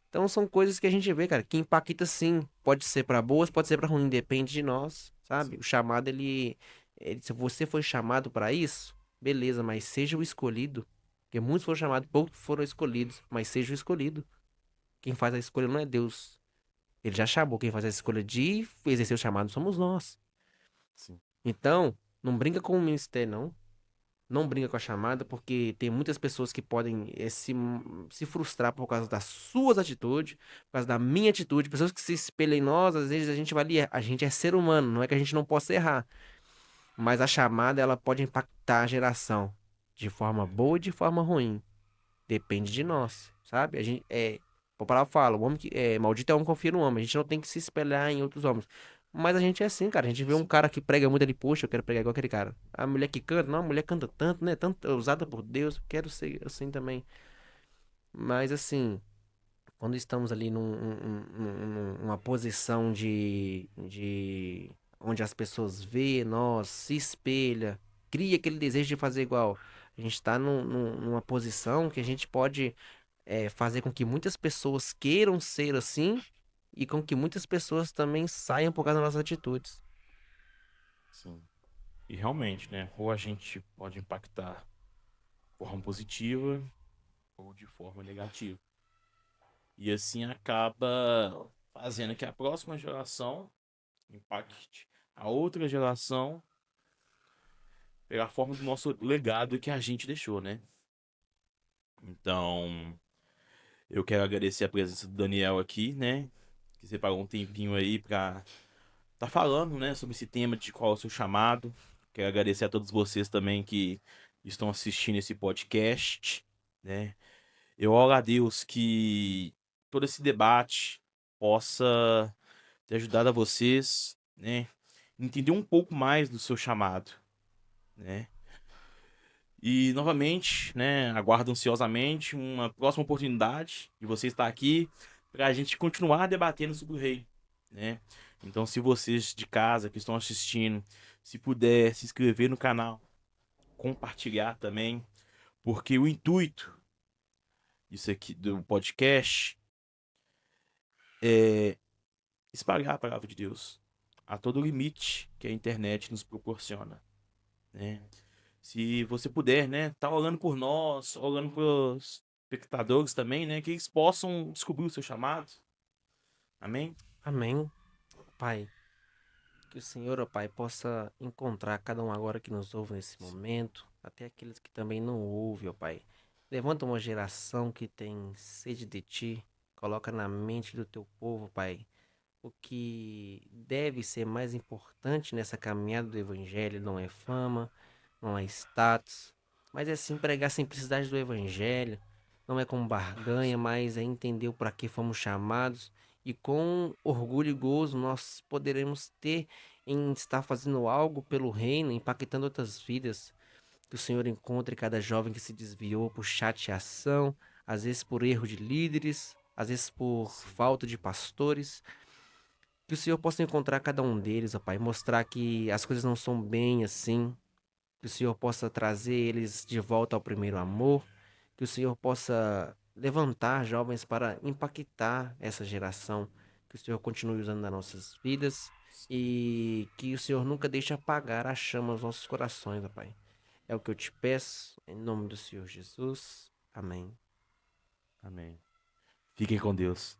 [SPEAKER 2] Então, são coisas que a gente vê, cara, que impacta sim. Pode ser pra boas, pode ser pra ruim, depende de nós, sabe?
[SPEAKER 1] Sim,
[SPEAKER 2] O chamado, se você foi chamado pra isso, beleza, mas seja o escolhido. Porque muitos foram chamados, poucos foram escolhidos, mas seja o escolhido. Quem faz a escolha não é Deus. Ele já chamou, quem faz a escolha de exercer o chamado somos nós.
[SPEAKER 1] sim.
[SPEAKER 2] Então, não brinca com o ministério, não. Não brinca com a chamada, porque tem muitas pessoas que podem se frustrar por causa das suas atitudes, por causa da minha atitude, pessoas que se espelham em nós, às vezes a gente vai ali, a gente é ser humano, não é que a gente não possa errar, mas a chamada ela pode impactar a geração de forma boa e de forma ruim. Depende de nós, sabe? A palavra fala, o homem maldito é o homem que confia no homem. A gente não tem que se espelhar em outros homens. Mas a gente é assim, cara. A gente vê um
[SPEAKER 1] Sim.
[SPEAKER 2] cara que prega muito ali, poxa, eu quero pregar igual aquele cara. A mulher que canta, não, a mulher canta tanto, né? Tanto usada por Deus, quero ser assim também. Mas assim, quando estamos ali numa posição de onde as pessoas vê nós, se espelha, cria aquele desejo de fazer igual. A gente está numa posição que a gente pode fazer com que muitas pessoas queiram ser assim e com que muitas pessoas também saiam por causa das nossas atitudes.
[SPEAKER 1] Sim. E realmente, né? Ou a gente pode impactar de forma positiva ou de forma negativa. E assim acaba fazendo que a próxima geração impacte a outra geração pela forma do nosso legado que a gente deixou, né? Então, eu quero agradecer a presença do Daniel aqui, né? Que separou um tempinho aí pra tá falando, né, sobre esse tema de qual é o seu chamado. Quero agradecer a todos vocês também que estão assistindo esse podcast, né? Eu oro a Deus que todo esse debate possa ter ajudado a vocês, né, entender um pouco mais do seu chamado, né? E novamente, né, aguardo ansiosamente uma próxima oportunidade de você estar aqui para a gente continuar debatendo sobre o rei, né? Então, se vocês de casa que estão assistindo, se puder se inscrever no canal, compartilhar também, porque o intuito disso aqui do podcast é espalhar a palavra de Deus a todo limite que a internet nos proporciona, né? Se você puder, né, tá orando por nós, orando pelos espectadores também, né, que eles possam descobrir o seu chamado. Amém?
[SPEAKER 2] Amém, Pai. Que o Senhor, ó Pai, possa encontrar cada um agora que nos ouve nesse
[SPEAKER 1] Sim,
[SPEAKER 2] momento, até aqueles que também não ouvem, ó Pai. Levanta uma geração que tem sede de Ti, coloca na mente do Teu povo, Pai, o que deve ser mais importante nessa caminhada do Evangelho não é fama, não é status, mas é sim pregar a simplicidade do Evangelho. Não é como barganha, mas é entender o para que fomos chamados e com orgulho e gozo nós poderemos ter em estar fazendo algo pelo reino, impactando outras vidas. Que o Senhor encontre cada jovem que se desviou por chateação, às vezes por erro de líderes, às vezes por
[SPEAKER 1] sim,
[SPEAKER 2] falta de pastores, que o Senhor possa encontrar cada um deles, ó Pai, mostrar que as coisas não são bem assim, que o Senhor possa trazer eles de volta ao primeiro amor, que o Senhor possa levantar jovens para impactar essa geração, que o Senhor continue usando nas nossas vidas
[SPEAKER 1] sim.
[SPEAKER 2] e que o Senhor nunca deixe apagar a chama nos nossos corações, ó Pai. É o que eu te peço, em nome do Senhor Jesus. Amém.
[SPEAKER 1] Amém. Fiquem com Deus.